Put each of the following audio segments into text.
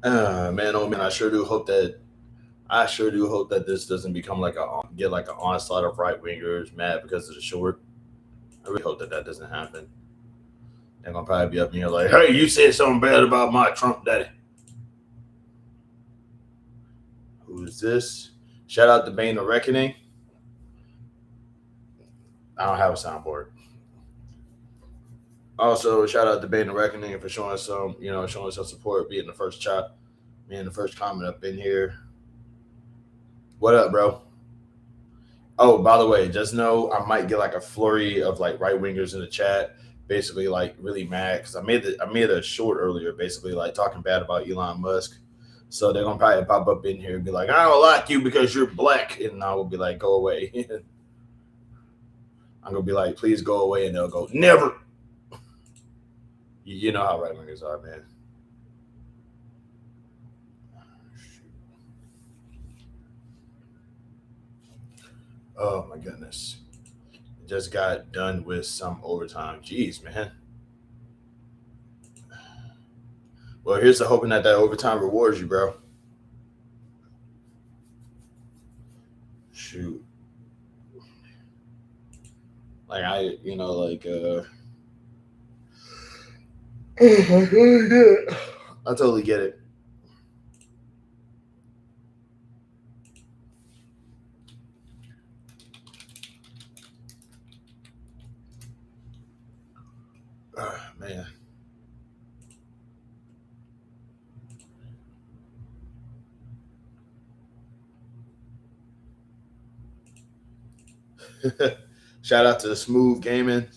Man, oh man, I sure do hope that this doesn't become like get like an onslaught of right wingers mad because of the short. I really hope that that doesn't happen. They're gonna probably be up in here like, "Hey, you said something bad about my Trump daddy." Who's this? Shout out to Bane the Reckoning. I don't have a soundboard. Also, shout out to Bane the Reckoning for showing some support, being the first chat, being the first comment up in here. What up, bro? Oh, by the way, just know I might get like a flurry of like right wingers in the chat, basically like really mad because I made a short earlier, basically like talking bad about Elon Musk. So they're gonna probably pop up in here and be like, "I don't like you because you're black," and I will be like, "Go away." I'm gonna be like, "Please go away," and they'll go, "Never." You know how right wingers are, man. Oh my goodness, just got done with some overtime. Jeez, man. Well, here's to hoping that that overtime rewards you, bro. Shoot. Like I totally get it. Man. Shout out to Smooth Gaming.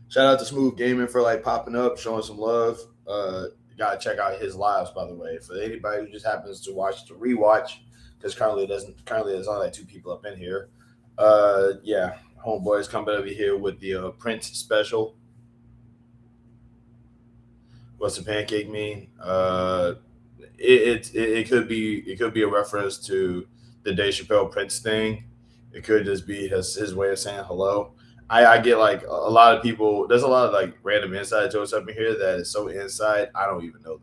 Shout out to Smooth Gaming for like popping up, showing some love. You gotta check out his lives, by the way. For anybody who just happens to watch the rewatch, because currently there's only like two people up in here. Yeah, homeboys coming over here with the Prince special. What's the pancake mean? It could be a reference to the Dave Chappelle Prince thing. It could just be his way of saying hello. I get like a lot of people. There's a lot of like random inside jokes up in here that is so inside I don't even know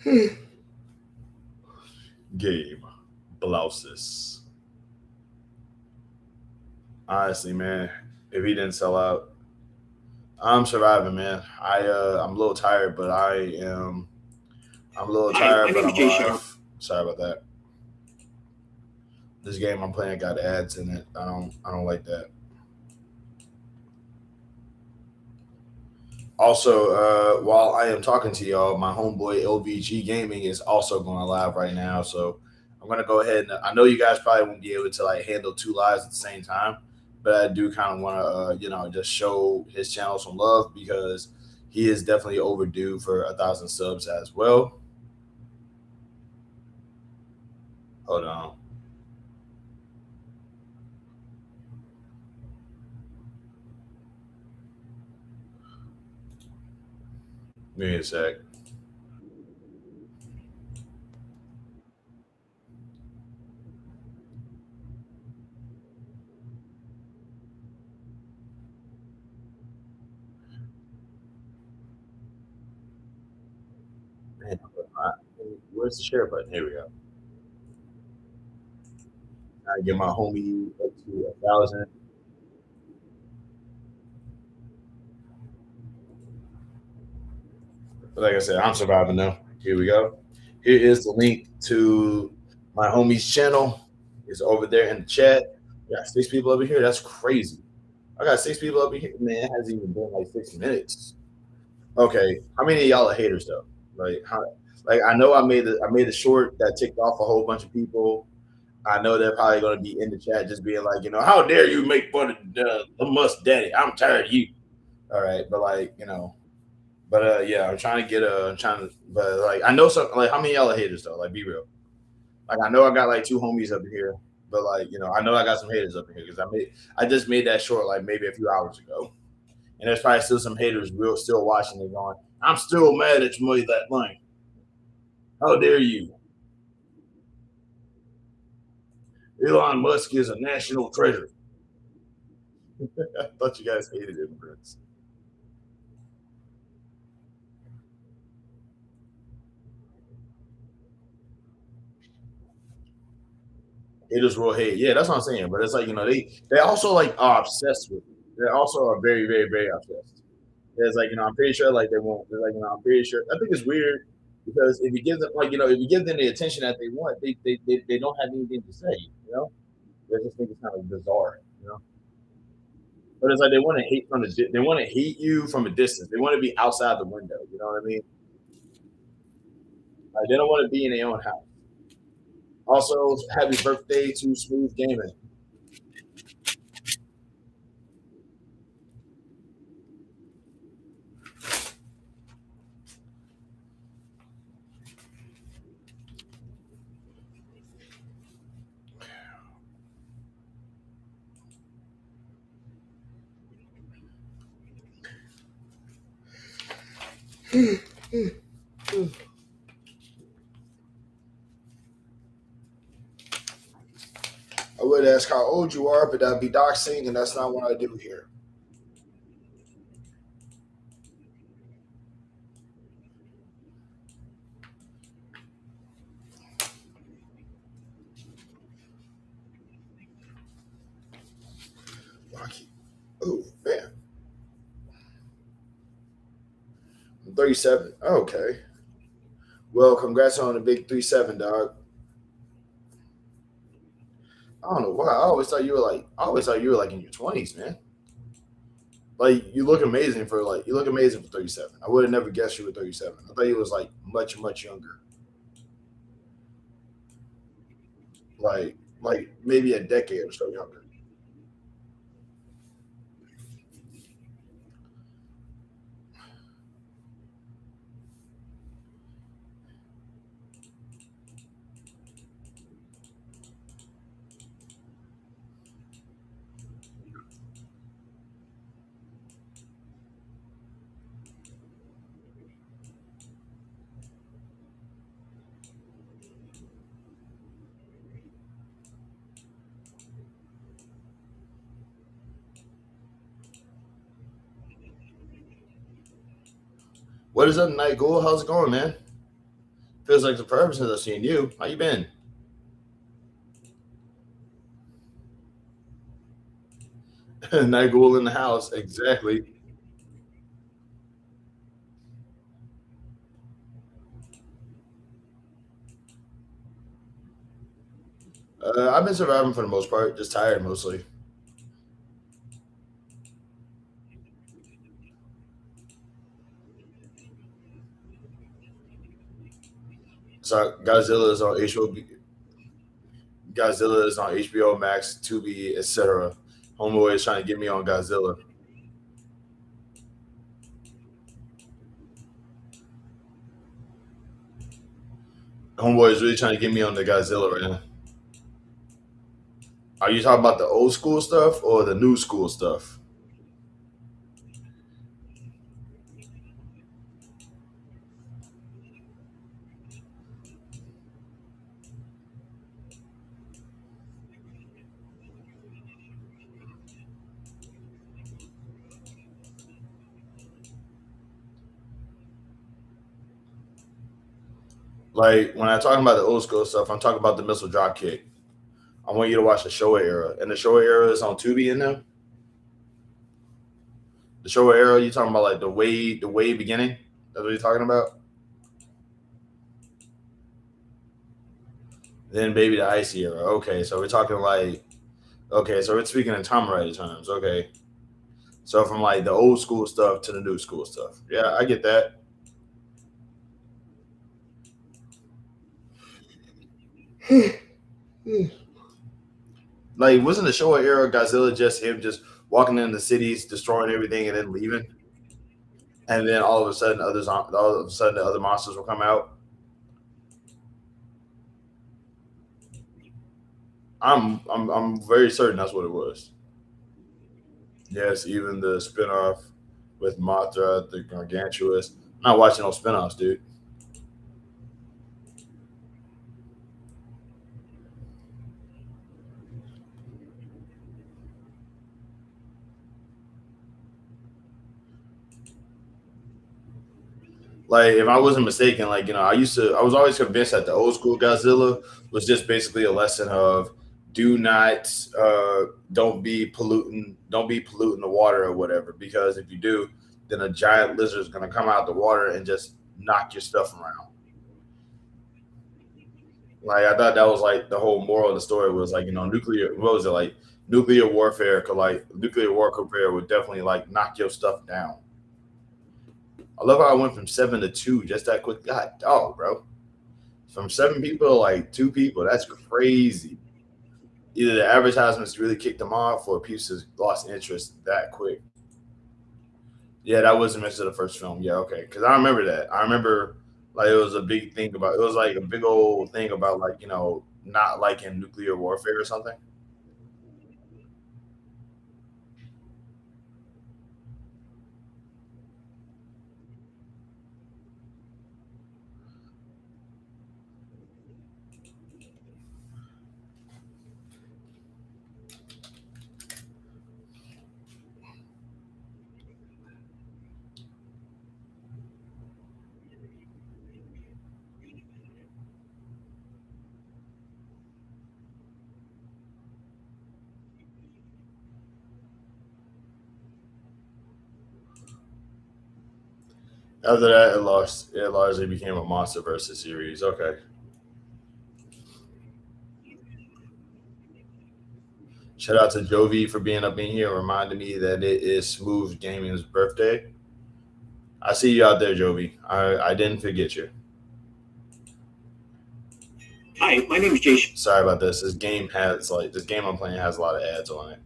them. Gabe blouses. Honestly, man, if he didn't sell out, I'm surviving, man. I'm a little tired, but I'm a little tired, but I'm alive. Sorry about that. This game I'm playing got ads in it. I don't like that. Also, while I am talking to y'all, my homeboy LVG Gaming is also going live right now. So I'm gonna go ahead and I know you guys probably won't be able to like handle two lives at the same time, but I do kind of want to just show his channel some love because he is definitely overdue for 1,000 subs as well. Hold on, give me a sec. Man, where's the share button? Here we go. I get my homie up to 1,000. But like I said, I'm surviving now. Here we go. Here is the link to my homie's channel. It's over there in the chat. We got 6 people over here. That's crazy. I got 6 people over here. Man, it hasn't even been like 6 minutes. Okay, how many of y'all are haters though? Like I know I made a short that ticked off a whole bunch of people. I know they're probably going to be in the chat just being like, how dare you make fun of the Musk daddy? I'm tired of you. All right, but yeah, I'm trying to I'm trying to, but like, I know some, like, how many of y'all are haters though? Like, be real. Like, I know I got like two homies up here, but like, I know I got some haters up in here because I just made that short like maybe a few hours ago, and there's probably still some haters real still watching it going, I'm still mad at you made that money. How dare you? Elon Musk is a national treasure. I thought you guys hated immigrants. Haters will hate. Yeah, that's what I'm saying. But it's like they also like are obsessed with it. They also are very very very obsessed. It's like I'm pretty sure like they won't. They're like I'm pretty sure. I think it's weird because if you give them if you give them the attention that they want, they don't have anything to say. They just think it's kind of bizarre. But it's like they want to hate they want to hate you from a distance. They want to be outside the window. You know what I mean? Like they don't want to be in their own house. Also, happy birthday to Smooth Gaming. I would ask how old you are, but that'd be doxing, and that's not what I do here. Rocky. Oh man, I'm 37. Okay. Well, congrats on the big 3-7, dog. I don't know why. I always thought you were like in your 20s, man. Like you look amazing for 37. I would have never guessed you were 37. I thought you was like much much younger, like maybe a decade or so younger. What is up, Night Ghoul? How's it going, man? Feels like the forever since I've seen you. How you been? Night Ghoul in the house, exactly. I've been surviving for the most part, just tired mostly. So Godzilla is on HBO Max, Tubi, etc. Homeboy is trying to get me on Godzilla. Homeboy is really trying to get me on the Godzilla right now. Are you talking about the old school stuff or the new school stuff? Like when I'm talking about the old school stuff, I'm talking about the missile drop kick. I want you to watch the Showa era, and the Showa era is on Tubi in them. The Showa era, you talking about like the way beginning? That's what you're talking about. Then Baby the Icy era. Okay, so we're talking like okay, so we're speaking in Tom Raider terms. Okay, so from like the old school stuff to the new school stuff. Yeah, I get that. Like, wasn't the Showa era Godzilla just him just walking in the cities, destroying everything, and then leaving? And then all of a sudden, the other monsters will come out. I'm very certain that's what it was. Yes, even the spinoff with Mothra, the Gargantuous. I'm not watching those spinoffs, dude. Like if I wasn't mistaken, like I was always convinced that the old school Godzilla was just basically a lesson of do not don't be polluting the water or whatever, because if you do, then a giant lizard is gonna come out of the water and just knock your stuff around. Like I thought that was like the whole moral of the story was like nuclear, what was it, like nuclear warfare would definitely like knock your stuff down. I love how I went from 7 to 2 just that quick. God, dog, bro. From 7 people to like 2 people. That's crazy. Either the advertisements really kicked them off or people just lost interest that quick. Yeah, that wasn't mentioned in the first film. Yeah, okay. Because I remember that. I remember like it was a big thing about it was like a big old thing about like, not liking nuclear warfare or something. After that, it lost. It largely became a monster versus series. Okay. Shout out to Jovi for being up in here and reminding me that it is Smooth Gaming's birthday. I see you out there, Jovi. I didn't forget you. Hi, my name is Jason. Sorry about this. This game I'm playing has a lot of ads on it.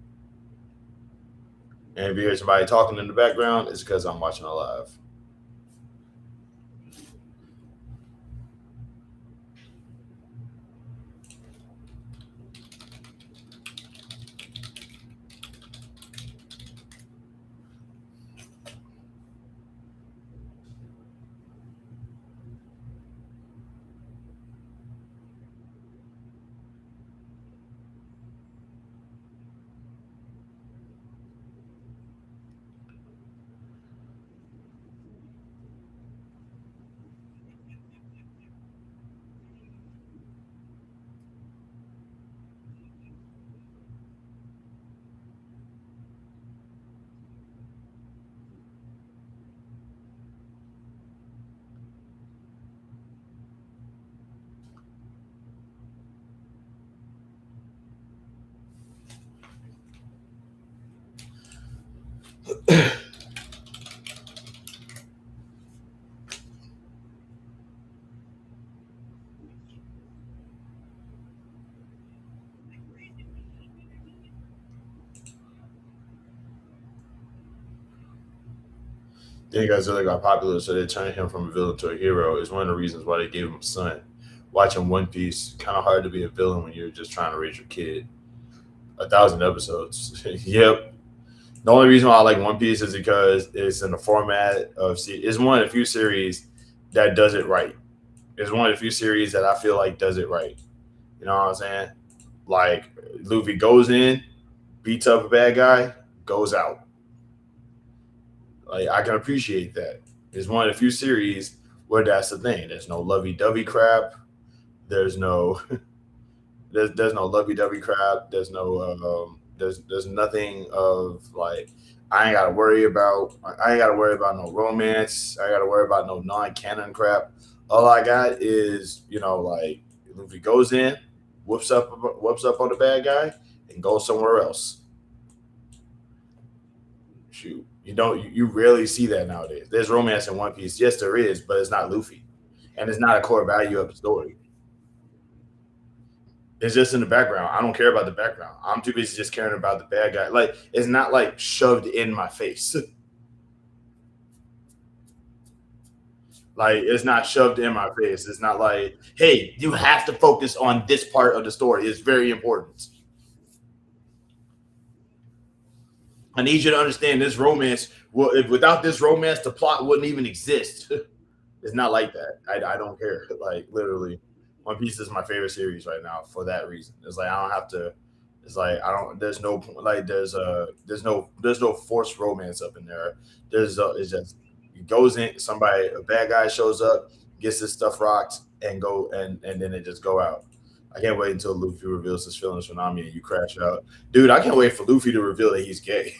And if you hear somebody talking in the background, it's because I'm watching it live. Then Godzilla got popular, so they turned him from a villain to a hero. Is one of the reasons why they gave him a son. Watching One Piece, kind of hard to be a villain when you're just trying to raise your kid. 1,000 episodes. Yep. The only reason why I like One Piece is because it's in the format of it's one of the few series that does it right. It's one of the few series that I feel like does it right. You know what I'm saying? Like Luffy goes in, beats up a bad guy, goes out. Like I can appreciate that. It's one of the few series where that's the thing. There's no lovey dovey crap. There's no there's no lovey dovey crap. There's nothing of like I ain't gotta worry about no romance. I gotta worry about no non canon crap. All I got is like Luffy goes in, whoops up on the bad guy, and goes somewhere else. Shoot, you rarely see that nowadays. There's romance in One Piece, yes, there is, but it's not Luffy, and it's not a core value of the story. It's just in the background. I don't care about the background. I'm too busy just caring about the bad guy. Like it's not like shoved in my face. Like it's not shoved in my face. It's not like, hey, you have to focus on this part of the story. It's very important. I need you to understand this romance. Well, if without this romance, the plot wouldn't even exist. It's not like that. I don't care. Like literally, One Piece is my favorite series right now for that reason. It's like I don't have to. It's like I don't. There's no like there's no forced romance up in there. It's just goes in, a bad guy shows up, gets his stuff rocked, and then they just go out. I can't wait until Luffy reveals his feelings for Nami and you crash out. Dude, I can't wait for Luffy to reveal that he's gay.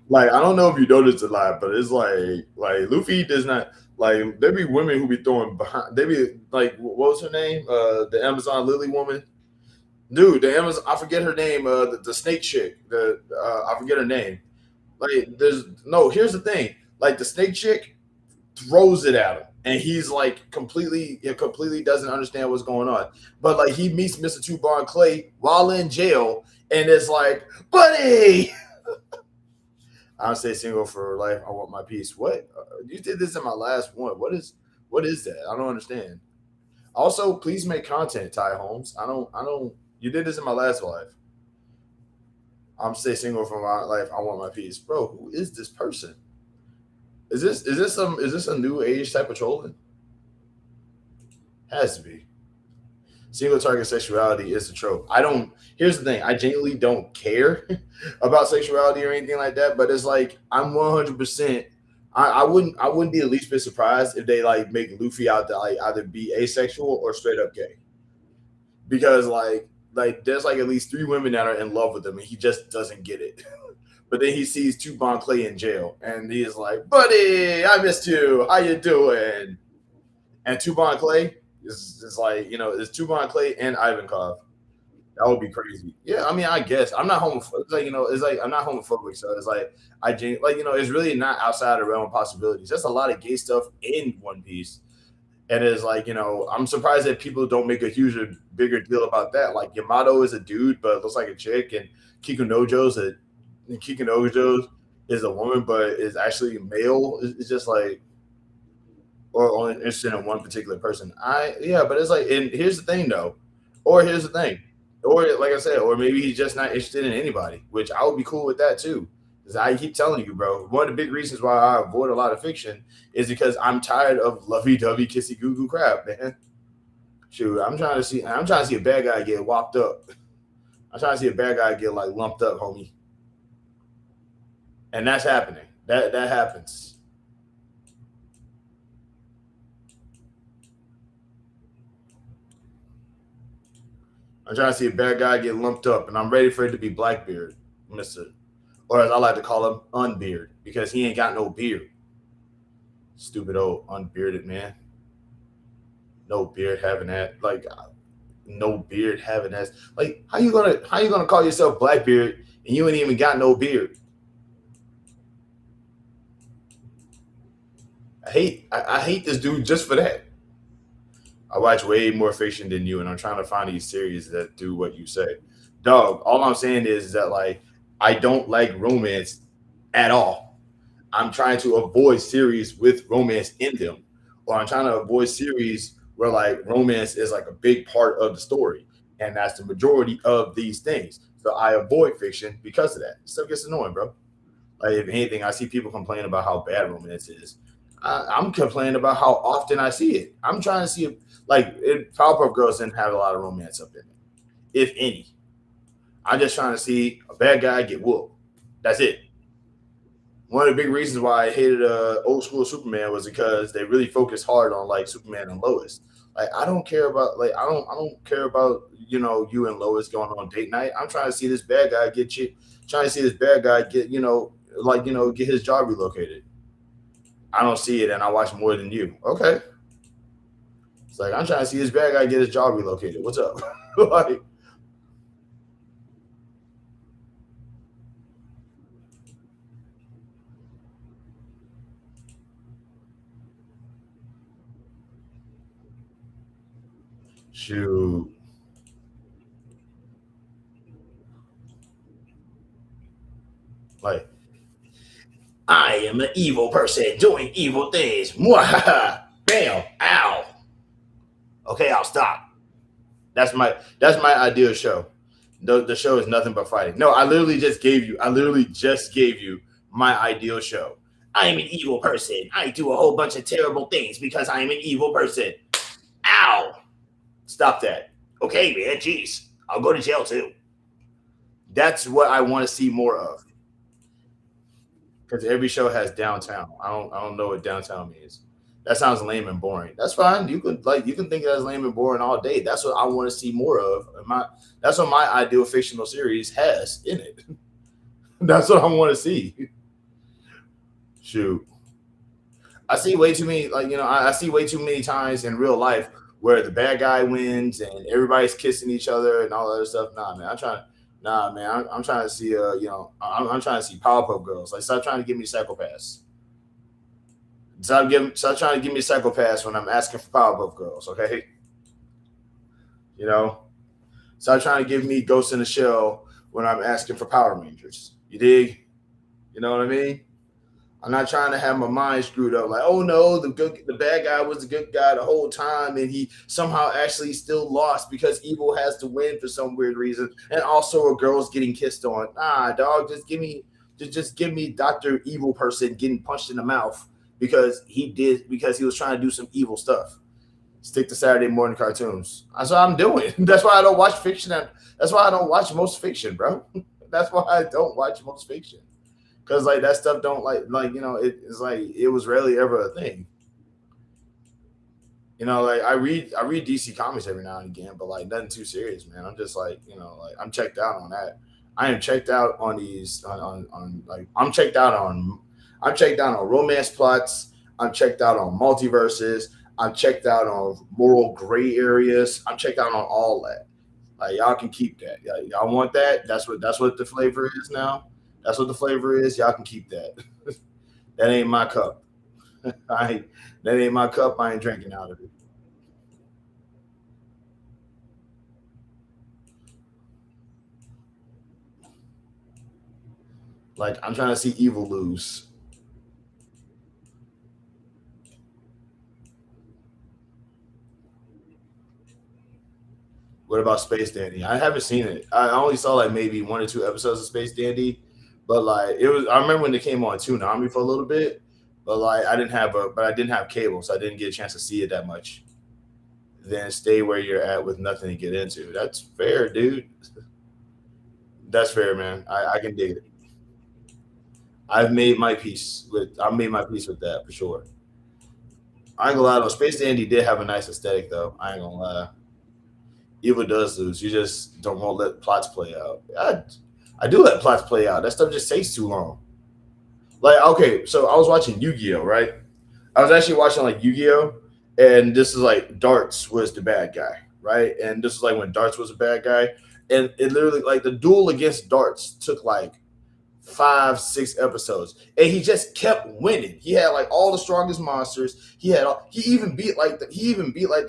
Like, I don't know if you noticed a lot, but it's like Luffy does not like there be women who be throwing behind they be like what was her name? The Amazon Lily woman. Dude, the Amazon I forget her name, the snake chick. I forget her name. Like there's no here's the thing. Like the snake chick throws it at him. And he's like completely doesn't understand what's going on. But like he meets Mr. Two Bar Clay while in jail, and it's like, buddy, I'll stay single for life. I want my peace. What? You did this in my last one. What is that? I don't understand. Also, please make content, Ty Holmes. I don't. You did this in my last life. I'm stay single for my life. I want my peace, bro. Who is this person? Is this a new age type of trolling? Has to be. Single target sexuality is a trope. I don't. Here's the thing. I genuinely don't care about sexuality or anything like that. But it's like I'm 100%. I wouldn't be the least bit surprised if they like make Luffy out to like either be asexual or straight up gay. Because like there's like at least 3 women that are in love with him and he just doesn't get it. But then he sees Tubon Clay in jail and he is like, buddy, I missed you. How you doing? And Tubon Clay is like, it's Tubon Clay and Ivankov. That would be crazy. Yeah, I mean, I guess I'm not homophobic. It's like it's like I'm not homophobic, so it's like it's really not outside the realm of possibilities. There's a lot of gay stuff in One Piece, and it's like I'm surprised that people don't make a bigger deal about that. Like Yamato is a dude, but looks like a chick, and Kikunojo is a woman, but is actually male. It's just like or only interested in one particular person. But it's like, and here's the thing though, or here's the thing. Or like I said, or maybe he's just not interested in anybody, which I would be cool with that too. Because I keep telling you, bro, one of the big reasons why I avoid a lot of fiction is because I'm tired of lovey-dovey, kissy goo goo crap, man. Shoot, I'm trying to see a bad guy get whopped up. I'm trying to see a bad guy get like lumped up, homie. And that's happening. That happens. I'm trying to see a bad guy get lumped up, and I'm ready for it to be Blackbeard, Mister, or as I like to call him, Unbeard, because he ain't got no beard. Stupid old unbearded man. No beard having that, like, no beard having that. Like, how you gonna call yourself Blackbeard and you ain't even got no beard? I hate this dude just for that. I watch way more fiction than you, and I'm trying to find these series that do what you say. Dog, all I'm saying is that like I don't like romance at all. I'm trying to avoid series with romance in them, or I'm trying to avoid series where like romance is like a big part of the story, and that's the majority of these things. So I avoid fiction because of that. Stuff gets annoying, bro. Like if anything, I see people complain about how bad romance is. I'm complaining about how often I see it. I'm trying to see Powerpuff Girls didn't have a lot of romance up in it, if any. I'm just trying to see a bad guy get whooped. That's it. One of the big reasons why I hated old school Superman was because they really focused hard on like Superman and Lois. Like I don't care about I don't care about you and Lois going on date night. I'm trying to see this bad guy get you. Trying to see this bad guy get get his job relocated. I don't see it, and I watch more than you. Okay, it's like I'm trying to see this bad guy get his job relocated. What's up? Like, shoot. Like, I am an evil person doing evil things. Mwahaha. Bam. Ow. Okay, I'll stop. That's my ideal show. The show is nothing but fighting. No, I literally just gave you my ideal show. I am an evil person. I do a whole bunch of terrible things because I am an evil person. Ow. Stop that. Okay, man. Jeez. I'll go to jail too. That's what I want to see more of. because every show has downtown. I don't know what downtown means. That sounds lame and boring. That's fine. You can think that's lame and boring all day. That's what I want to see more of. That's what my ideal fictional series has in it. That's what I want to see. Shoot. I see way too many, I see way too many times in real life where the bad guy wins and everybody's kissing each other and all that other stuff. Nah, man, I'm trying to see, I'm trying to see Powerpuff Girls. Like, stop trying to give me psychopaths. Stop trying to give me psychopaths when I'm asking for Powerpuff Girls. Okay, you know, stop trying to give me Ghost in the Shell when I'm asking for Power Rangers. You dig? You know what I mean? I'm not trying to have my mind screwed up. Like, oh no, the bad guy was the good guy the whole time, and he somehow actually still lost because evil has to win for some weird reason. And also, a girl's getting kissed on. Nah, dog, just give me Doctor Evil person getting punched in the mouth because he was trying to do some evil stuff. Stick to Saturday morning cartoons. That's what I'm doing. That's why I don't watch fiction. That's why I don't watch most fiction, bro. That's why I don't watch most fiction. Because like that stuff don't it's like it was rarely ever a thing. Like I read DC comics every now and again, but like nothing too serious, man. I'm just like, like I'm checked out on that. I am checked out on these on like I'm checked out on romance plots. I'm checked out on multiverses. I'm checked out on moral gray areas. I'm checked out on all that. Like y'all can keep that. Y'all want that? That's what the flavor is now. That's what the flavor is. Y'all can keep that. That ain't my cup. I ain't, that ain't my cup. I ain't drinking out of it. Like I'm trying to see evil lose. What about Space Dandy? I haven't seen it. I only saw like maybe one or two episodes of Space Dandy, but like it was. I remember when they came on Toonami for a little bit, but like I didn't have cable, so I didn't get a chance to see it that much. Then stay where you're at with nothing to get into. That's fair, dude. That's fair, man. I can dig it. I've made my peace with that for sure. I ain't gonna lie though. Space Dandy did have a nice aesthetic though. I ain't gonna lie. Evil does lose. You just don't want to let plots play out. I do let plots play out. That stuff just takes too long. Like, okay, so I was watching Yu-Gi-Oh, right? I was actually watching like Yu-Gi-Oh, and this is like Darts was the bad guy, right? And this is like when Darts was a bad guy, and it literally like the duel against Darts took like 5, 6 episodes, and he just kept winning. He had like all the strongest monsters. He even beat like the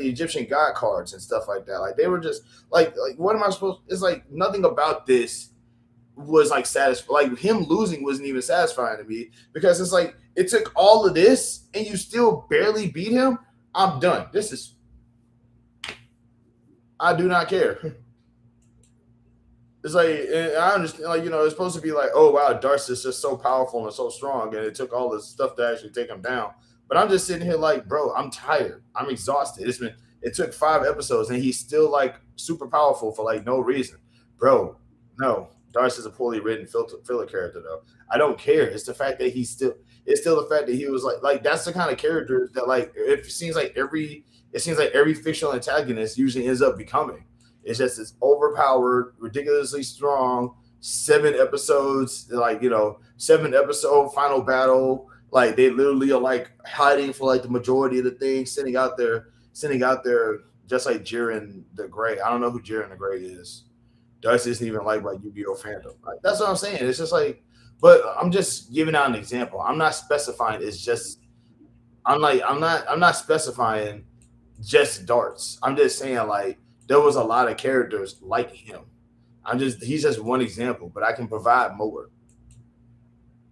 Egyptian god cards and stuff like that. Like they were just like what am I supposed? It's like nothing about this was like satisfying. Like him losing wasn't even satisfying to me because it's like it took all of this and you still barely beat him. I'm done. I do not care. It's like I understand, like it's supposed to be like, oh wow, Darcy is just so powerful and so strong, and it took all this stuff to actually take him down. But I'm just sitting here like, bro, I'm tired, I'm exhausted. It took 5 episodes, and he's still like super powerful for like no reason, bro. No, Darcy's a poorly written filler character though. I don't care. It's still the fact that he was like that's the kind of character that like it seems like every fictional antagonist usually ends up becoming. It's just this overpowered, ridiculously strong 7 episodes, 7 episode final battle. Like they literally are like hiding for like the majority of the thing, sending out there just like Jiren the Gray. I don't know who Jiren the Gray is. Darcy isn't even like Yu-Gi-Oh fandom. Like, that's what I'm saying. It's just like, but I'm just giving out an example. I'm not specifying. It's just I'm not specifying just darts. I'm just saying like there was a lot of characters like him. He's just one example, but I can provide more.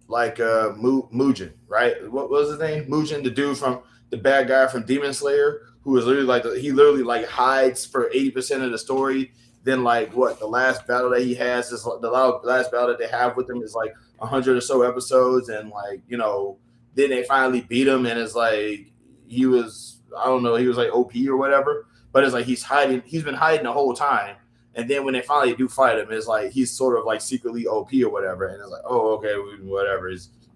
Like Mugen, right? What was his name? Mugen, the dude from the bad guy from Demon Slayer, who was literally like he literally like hides for 80% of the story. Then like what the last battle that he has is the last battle that they have with him is like 100 or so episodes, and like then they finally beat him, and it's like he was I don't know he was like OP or whatever, but it's like he's been hiding the whole time, and then when they finally do fight him, it's like he's sort of like secretly OP or whatever, and it's like oh okay whatever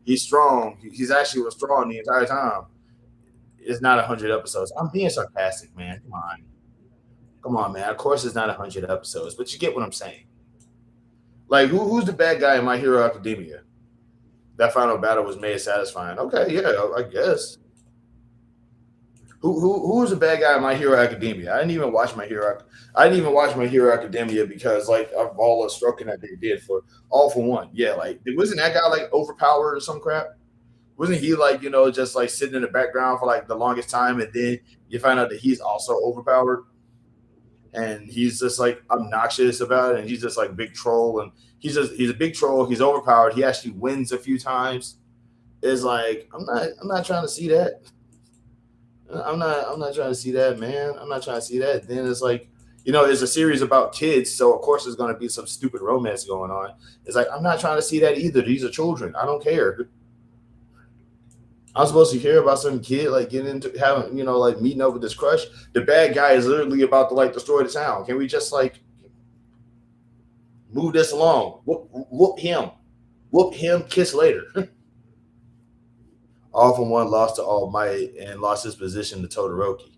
He's strong. He's actually was strong the entire time. It's not 100 episodes. I'm being sarcastic, man. Come on, man. Of course, it's not 100 episodes, but you get what I'm saying. Like, who's the bad guy in My Hero Academia? That final battle was made satisfying. Okay, yeah, I guess. Who's the bad guy in My Hero Academia? I didn't even watch My Hero. I didn't even watch My Hero Academia because like of all the stroking that they did for All for One. Yeah, like wasn't that guy like overpowered or some crap? Wasn't he like just like sitting in the background for like the longest time, and then you find out that he's also overpowered, and he's just like obnoxious about it, and he's just like big troll, and he's a big troll. He's overpowered. He actually wins a few times. It's like I'm not trying to see that. I'm not trying to see that, man. I'm not trying to see that. Then it's like, it's a series about kids, so of course there's gonna be some stupid romance going on. It's like I'm not trying to see that either. These are children. I don't care. I'm supposed to hear about some kid like getting into having, like meeting up with this crush. The bad guy is literally about to like destroy the town. Can we just like move this along? Whoop him. Whoop him, kiss later. All for One lost to All Might and lost his position to Todoroki.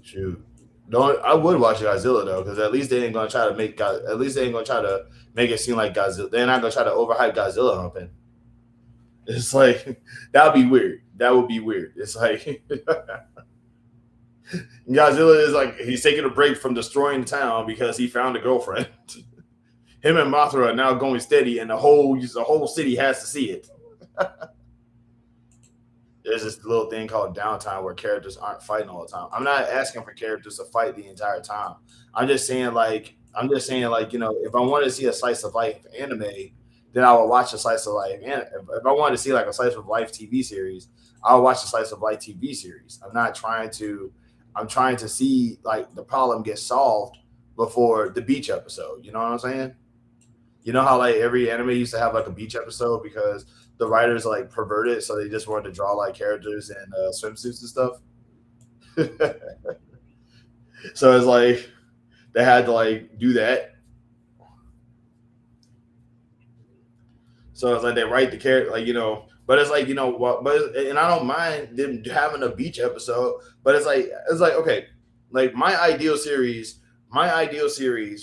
Shoot. Don't I would watch Godzilla though, because at least they ain't gonna try to make at least they ain't gonna try to make it seem like Godzilla. They're not gonna try to overhype Godzilla humping. It's like that would be weird. That would be weird. It's like Godzilla is like he's taking a break from destroying the town because he found a girlfriend. Him and Mothra are now going steady, and the whole city has to see it. There's this little thing called downtime where characters aren't fighting all the time. I'm not asking for characters to fight the entire time. I'm just saying like if I wanted to see a slice of life anime, then I would watch a slice of life. And if I wanted to see like a slice of life TV series, I'll watch a slice of life TV series. I'm trying to see like the problem get solved before the beach episode. You know what I'm saying? You know how like every anime used to have like a beach episode because the writers like perverted, so they just wanted to draw like characters in swimsuits and stuff. So it's like they had to like do that. So it's like they write the character, like but it's like what, and I don't mind them having a beach episode, but it's like okay, like my ideal series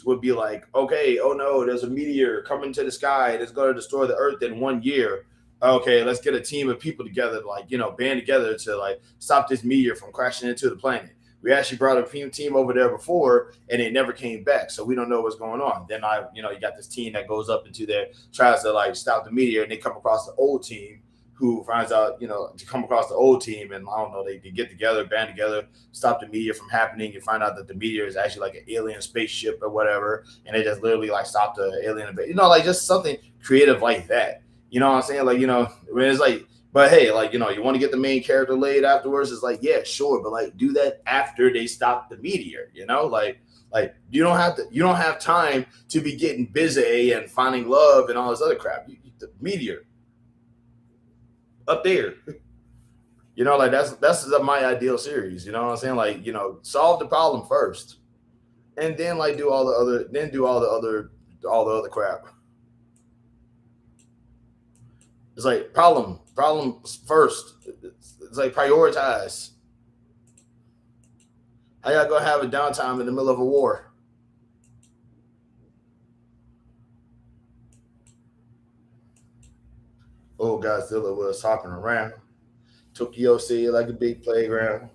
would be like, okay, oh no, there's a meteor coming to the sky that's going to destroy the Earth in 1 year. Okay, let's get a team of people together, like band together to like stop this meteor from crashing into the planet. We actually brought a team over there before, and it never came back, so we don't know what's going on. Then you got this team that goes up into there, tries to like stop the meteor, and they come across the old team, who finds out, to come across the old team, and I don't know, they get together, band together, stop the meteor from happening, and find out that the meteor is actually like an alien spaceship or whatever, and they just literally like stop the alien, like just something creative like that. You know what I'm saying? Like, when it's like, but hey, like, you want to get the main character laid afterwards, it's like, yeah, sure, but like do that after they stop the meteor, like you don't have time to be getting busy and finding love and all this other crap. The meteor up there. Like that's my ideal series. You know what I'm saying? Like, solve the problem first, and then like do all the other crap. It's like problem first. It's like prioritize. How y'all gonna have a downtime in the middle of a war? Oh, Godzilla was hopping around. Tokyo City like a big playground.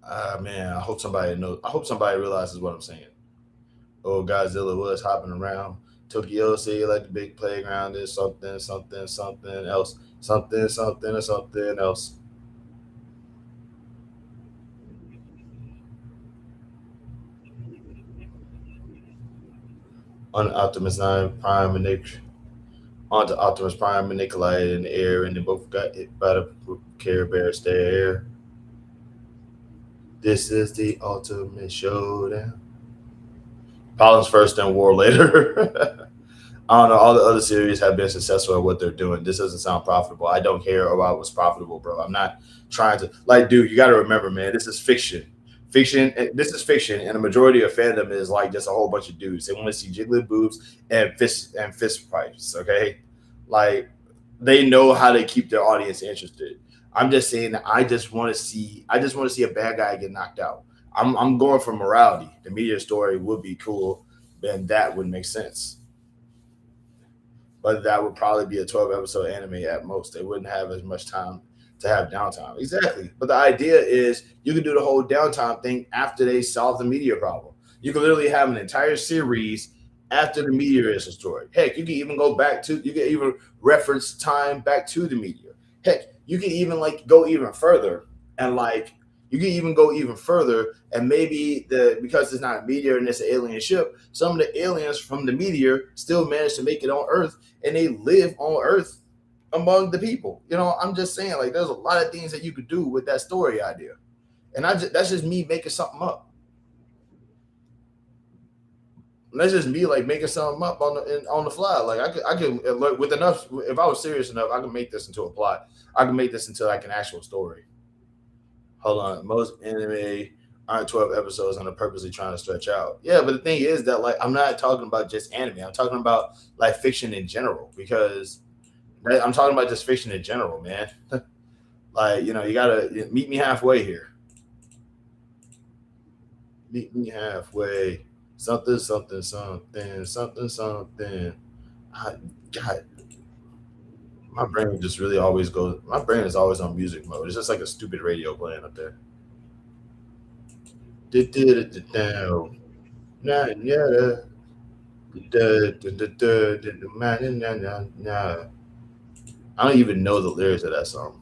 Ah man, I hope somebody knows. I hope somebody realizes what I'm saying. Oh, Godzilla was hopping around. Tokyo City like a big playground. There's something, something, something else. Something, something, or something else. On Optimus 9 Prime and Nick onto Optimus Prime and Nikolai in the air, and they both got hit by the Care Bear stare. This is the ultimate showdown. Pollen's first and war later. I don't know. All the other series have been successful at what they're doing. This doesn't sound profitable. I don't care about what's profitable, bro. I'm not trying to like, dude. You got to remember, man. This is fiction. Fiction. This is fiction, and the majority of fandom is like just a whole bunch of dudes. They want to see jiggly boobs and fist fights. Okay, like they know how to keep their audience interested. I'm just saying that I just want to see. I just want to see a bad guy get knocked out. I'm going for morality. The media story would be cool, and that would make sense, but that would probably be a 12 episode anime at most. They wouldn't have as much time to have downtime. Exactly. But the idea is you can do the whole downtime thing after they solve the meteor problem. You can literally have an entire series after the meteor is destroyed. Heck, you can even go back to, you can even reference time back to the meteor. Heck, you can even like go even further and like, you can even go even further and maybe because it's not a meteor and it's an alien ship, some of the aliens from the meteor still manage to make it on Earth and they live on Earth among the people. You know, I'm just saying, like, there's a lot of things that you could do with that story idea, and that's just me making something up. And that's just me like making something up on the fly. Like I could like, with enough. If I was serious enough, I could make this into a plot. I could make this into like an actual story. Hold on, most anime aren't 12 episodes and are purposely trying to stretch out. Yeah, but the thing is that like I'm not talking about just anime. I'm talking about like fiction in general because I'm talking about just fiction in general, man. Like, you gotta meet me halfway here. Meet me halfway. Something, something, something, something, something. I, God, my brain just really always goes. My brain is always on music mode. It's just like a stupid radio playing up there. I don't even know the lyrics of that song.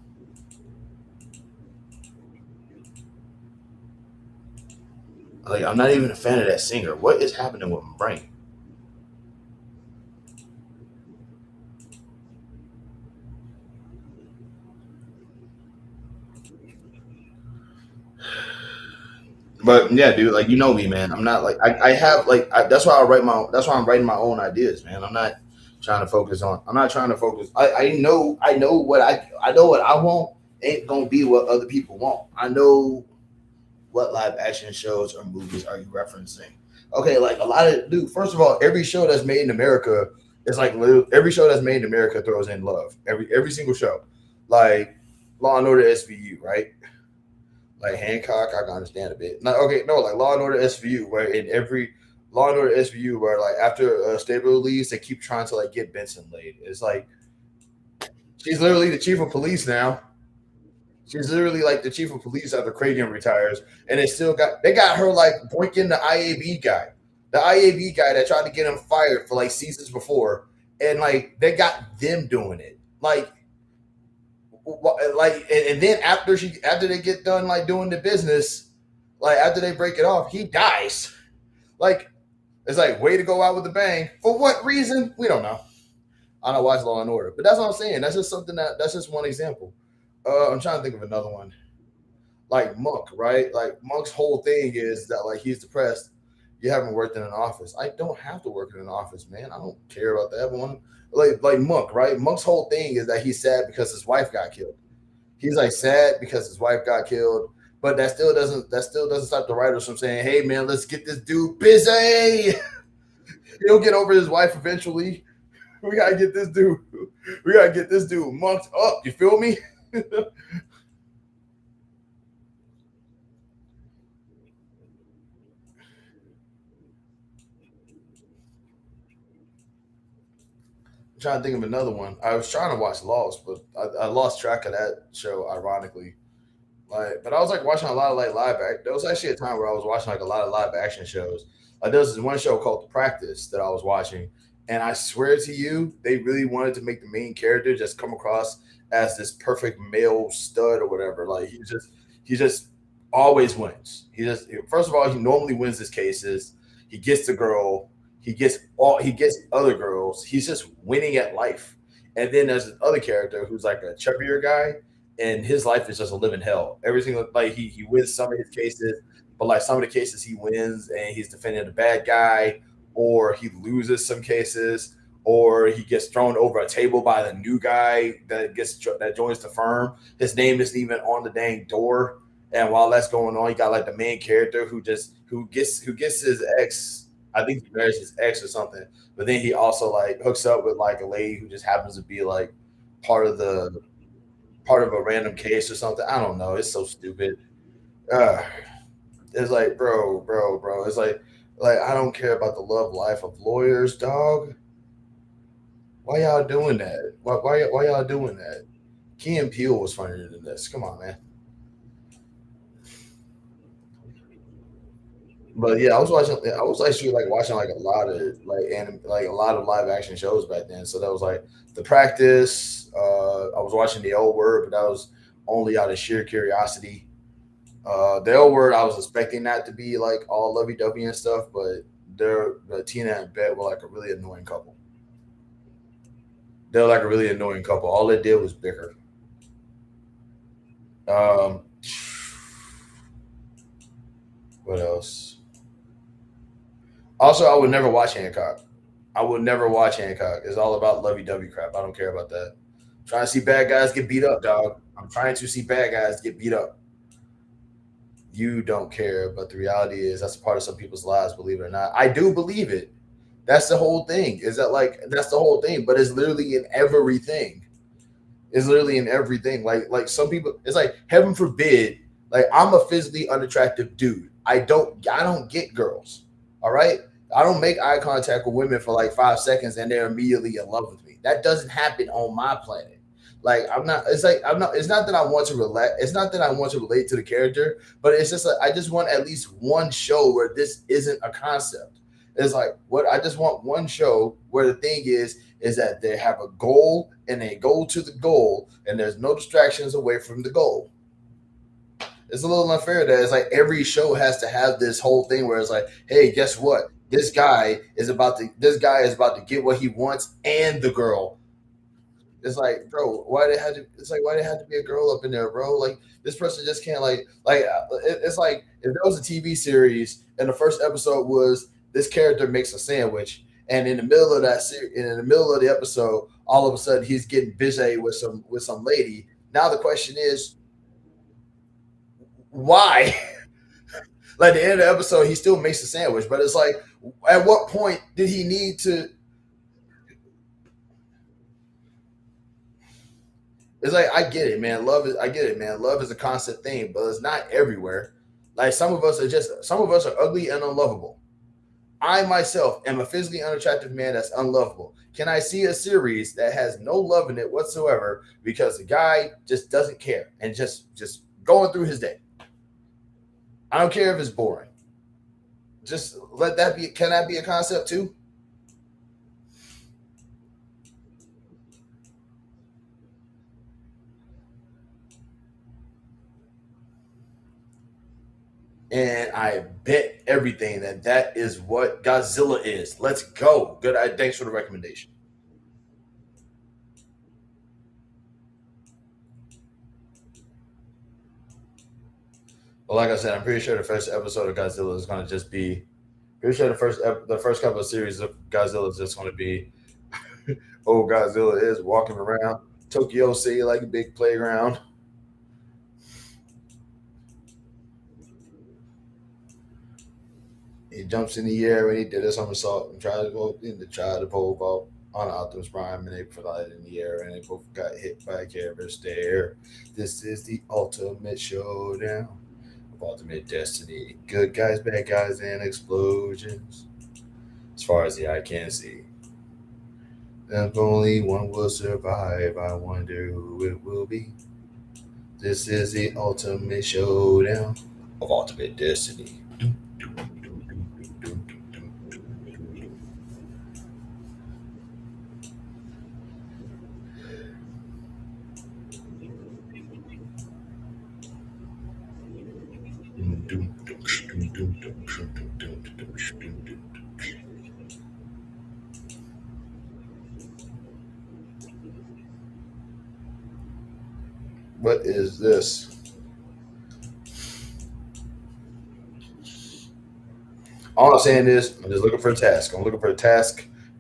Like, I'm not even a fan of that singer. What is happening with my brain? But yeah, dude, like you know me, man. I'm not like I have like that's why I write my that's why I'm writing my own ideas, man. I'm not trying to focus on. I'm not trying to focus. I know what I know what I want ain't gonna be what other people want. I know what live action shows or movies are you referencing? Okay, like a lot of dude. First of all, every show that's made in America is like every show that's made in America throws in love. Every single show, like Law and Order SVU, right? Like Hancock, I can understand a bit. No, okay, no, like Law and Order SVU, where in every Law and Order SVU, where like after Stabler leaves, they keep trying to like get Benson laid. It's like she's literally the chief of police now. She's literally like the chief of police after Kragan retires, and they got her like boinking the IAB guy, the IAB guy that tried to get him fired for like seasons before, and like they got them doing it, and then after they get done like doing the business, like after they break it off, he dies. Like it's like way to go out with a bang. For what reason? We don't know. I don't watch Law and Order, but that's what I'm saying. That's just one example. I'm trying to think of another one. Like Monk, right? Like Monk's whole thing is that like he's depressed. You haven't worked in an office. I don't have to work in an office, man. I don't care about that one. Like Monk, right? Monk's whole thing is that he's sad because his wife got killed. He's like sad because his wife got killed, but that still doesn't stop the writers from saying, "Hey, man, let's get this dude busy. He'll get over his wife eventually. We gotta get this dude. We gotta get this dude monked up. You feel me?" I'm trying to think of another one. I was trying to watch Lost, but I lost track of that show. Ironically, like, but I was like watching a lot of like live act. There was actually a time where I was watching like a lot of live action shows. Like there was this one show called The Practice that I was watching, and I swear to you, they really wanted to make the main character just come across as this perfect male stud or whatever. Like he just always wins. He just first of all he normally wins his cases. He gets the girl. He gets other girls. He's just winning at life. And then there's this other character who's like a chubbier guy, and his life is just a living hell. Every single like he wins some of his cases, but like some of the cases he wins and he's defending a bad guy, or he loses some cases, or he gets thrown over a table by the new guy that joins the firm. His name isn't even on the dang door. And while that's going on, you got like the main character who gets his ex. I think he marries his ex or something. But then he also like hooks up with like a lady who just happens to be like part of the part of a random case or something. I don't know. It's so stupid. Uh, it's like, bro. It's like I don't care about the love life of lawyers, dog. Why y'all doing that? Why y'all doing that? Key and Peele was funnier than this. Come on, man. But yeah, I was watching. I was actually like watching like a lot of like a lot of live action shows back then. So that was like The Practice. I was watching The Old Word, but that was only out of sheer curiosity. The L Word, I was expecting that to be like all lovey dovey and stuff, but Tina and Bet were like a really annoying couple. They're like a really annoying couple. All they did was bicker. Um, what else? Also, I would never watch Hancock. I would never watch Hancock. It's all about lovey dovey crap. I don't care about that. I'm trying to see bad guys get beat up, dog. I'm trying to see bad guys get beat up. You don't care, but the reality is that's a part of some people's lives, believe it or not. I do believe it. That's the whole thing. Is that like that's the whole thing? But it's literally in everything. It's literally in everything. Like some people, it's like heaven forbid. Like I'm a physically unattractive dude. I don't get girls. All right. I don't make eye contact with women for like 5 seconds and they're immediately in love with me. That doesn't happen on my planet. Like I'm not. It's like I'm not. It's not that I want to relate. It's not that I want to relate to the character, but it's just like I just want at least one show where this isn't a concept. It's like what I just want one show where the thing is that they have a goal and they go to the goal and there's no distractions away from the goal. It's a little unfair that it's like every show has to have this whole thing where it's like, hey, guess what? This guy is about to get what he wants and the girl. It's like, bro, why they had to? It's like why they had to be a girl up in there, bro? Like this person just can't it's like if there was a TV series and the first episode was this character makes a sandwich, and in the middle of that series, in the middle of the episode, all of a sudden he's getting busy with some lady. Now the question is, why? Like at the end of the episode, he still makes a sandwich, but it's like, at what point did he need to? It's like I get it, man. I get it, man. Love is a constant thing, but it's not everywhere. Like some of us are ugly and unlovable. I myself am a physically unattractive man that's unlovable. Can I see a series that has no love in it whatsoever because the guy just doesn't care and just going through his day? I don't care if it's boring. Just let that be. Can that be a concept too? And I bet everything that is what Godzilla is. Let's go. Good. Thanks for the recommendation. But like I said, I'm pretty sure the first episode of Godzilla is going to just be. Pretty sure the first couple of series of Godzilla is just going to be. Oh, Godzilla is walking around Tokyo City like a big playground. He jumps in the air and he did a somersault and tried to pole vault on Optimus Prime, and they collided in the air and they both got hit by a carrier stare. This is the ultimate showdown of ultimate destiny. Good guys, bad guys, and explosions. As far as the eye can see. If only one will survive, I wonder who it will be. This is the ultimate showdown of ultimate destiny. What is this? All I'm saying is, I'm just looking for a task. I'm looking for a task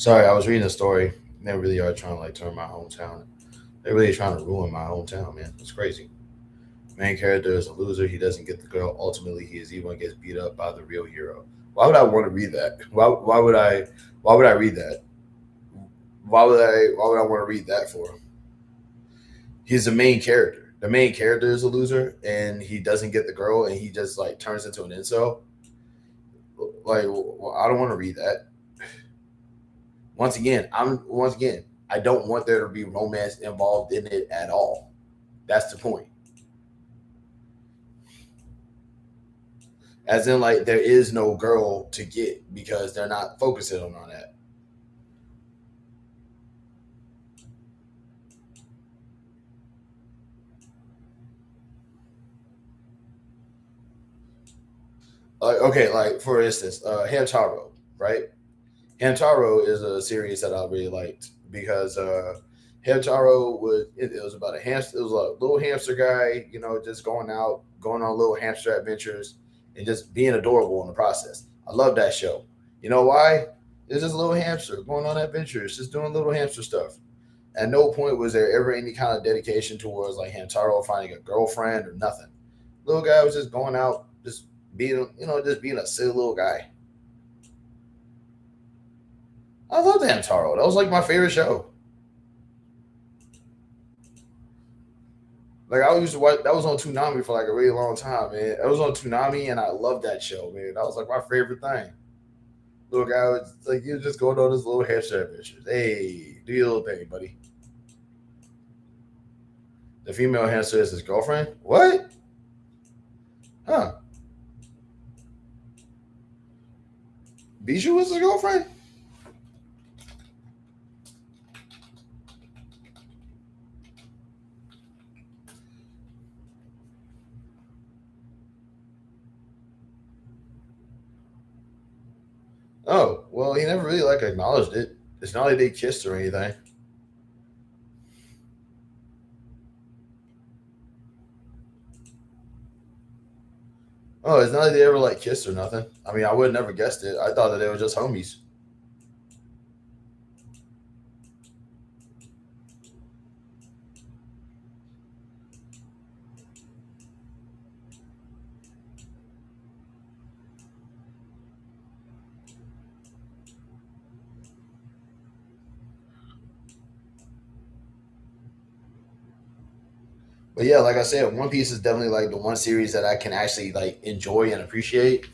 Sorry, I was reading a story. They really are trying to like turn my hometown. They're really trying to ruin my hometown, man. It's crazy. Main character is a loser. He doesn't get the girl. Ultimately, he is evil and gets beat up by the real hero. Why would I want to read that? Why would I? Why would I read that? Why would I? Why would I want to read that for? He's the main character. The main character is a loser, and he doesn't get the girl, and he just like turns into an incel. Like, well, I don't want to read that. Once again, I don't want there to be romance involved in it at all. That's the point. As in, like, there is no girl to get because they're not focusing on that. Like, okay, like for instance, Hamtaro, right? Hamtaro is a series that I really liked because Hamtaro it was about a hamster. It was a little hamster guy, you know, just going out, going on little hamster adventures, and just being adorable in the process. I love that show. You know why? It's just a little hamster going on adventures, just doing little hamster stuff. At no point was there ever any kind of dedication towards like Hamtaro finding a girlfriend or nothing. Little guy was just going out, just being, you know, just being a silly little guy. I loved Hamtaro. That was like my favorite show. Like I used to watch. That was on Toonami for like a really long time, man. It was on Toonami, and I loved that show, man. That was like my favorite thing. Little guy was like, you just going on this little hamster adventures. Hey, do your little thing, buddy. The female hamster is his girlfriend. What? Huh? Bijou was his girlfriend? Oh, well, he never really like acknowledged it. It's not like they kissed or anything. Oh, it's not like they ever like kissed or nothing. I mean, I would have never guessed it. I thought that they were just homies. But yeah, like I said, One Piece is definitely like the one series that I can actually like enjoy and appreciate.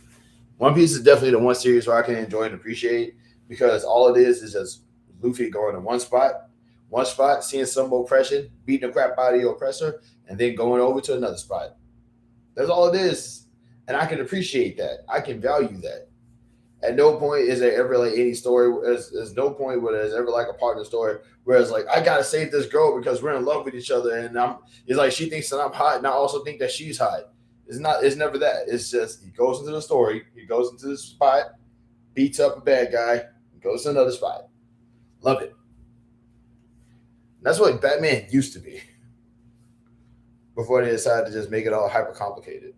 One Piece is definitely the one series where I can enjoy and appreciate because all it is just Luffy going to one spot, seeing some oppression, beating the crap out of the oppressor, and then going over to another spot. That's all it is. And I can appreciate that. I can value that. At no point is there ever like any story. There's no point where there's ever like a part of the story where it's like I gotta save this girl because we're in love with each other, and I'm. It's like she thinks that I'm hot, and I also think that she's hot. It's not. It's never that. It's just he goes into the story. He goes into the spot, beats up a bad guy, goes to another spot. Love it. That's what Batman used to be before they decided to just make it all hyper complicated.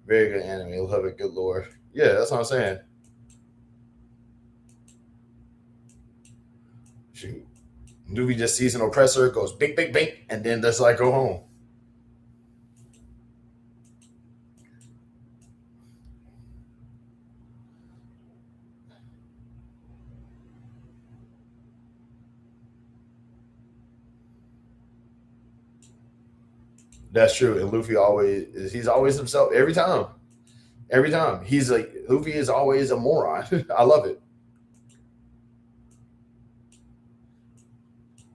Very good anime. Love it. Good lore. Yeah, that's what I'm saying. Shoot. Nuvi just sees an oppressor, goes bink, bink, bink, and then just like go home. That's true. And Luffy he's always himself every time. Every time. He's like Luffy is always a moron. I love it.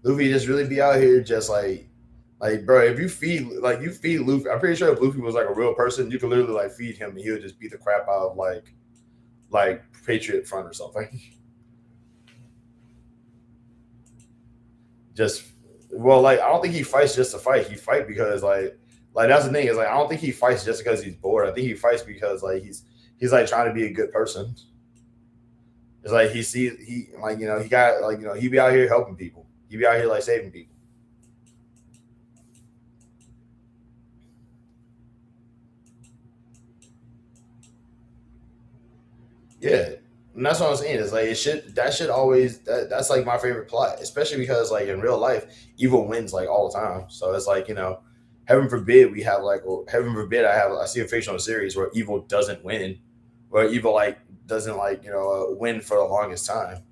Luffy just really be out here just like bro, if you feed Luffy, I'm pretty sure if Luffy was like a real person, you could literally like feed him and he would just beat the crap out of like Patriot Front or something. Just well, like I don't think he fights just to fight. He fight because like that's the thing is like I don't think he fights just because he's bored. I think he fights because like he's like trying to be a good person. It's like he sees he like you know he got like you know he be out here helping people. He be out here like saving people. Yeah, And that's what I'm saying. Is like it should that should always that's like my favorite plot, especially because like in real life, evil wins like all the time. So it's like heaven forbid we have like well, heaven forbid I see a fictional series where evil doesn't win, where evil like doesn't like win for the longest time.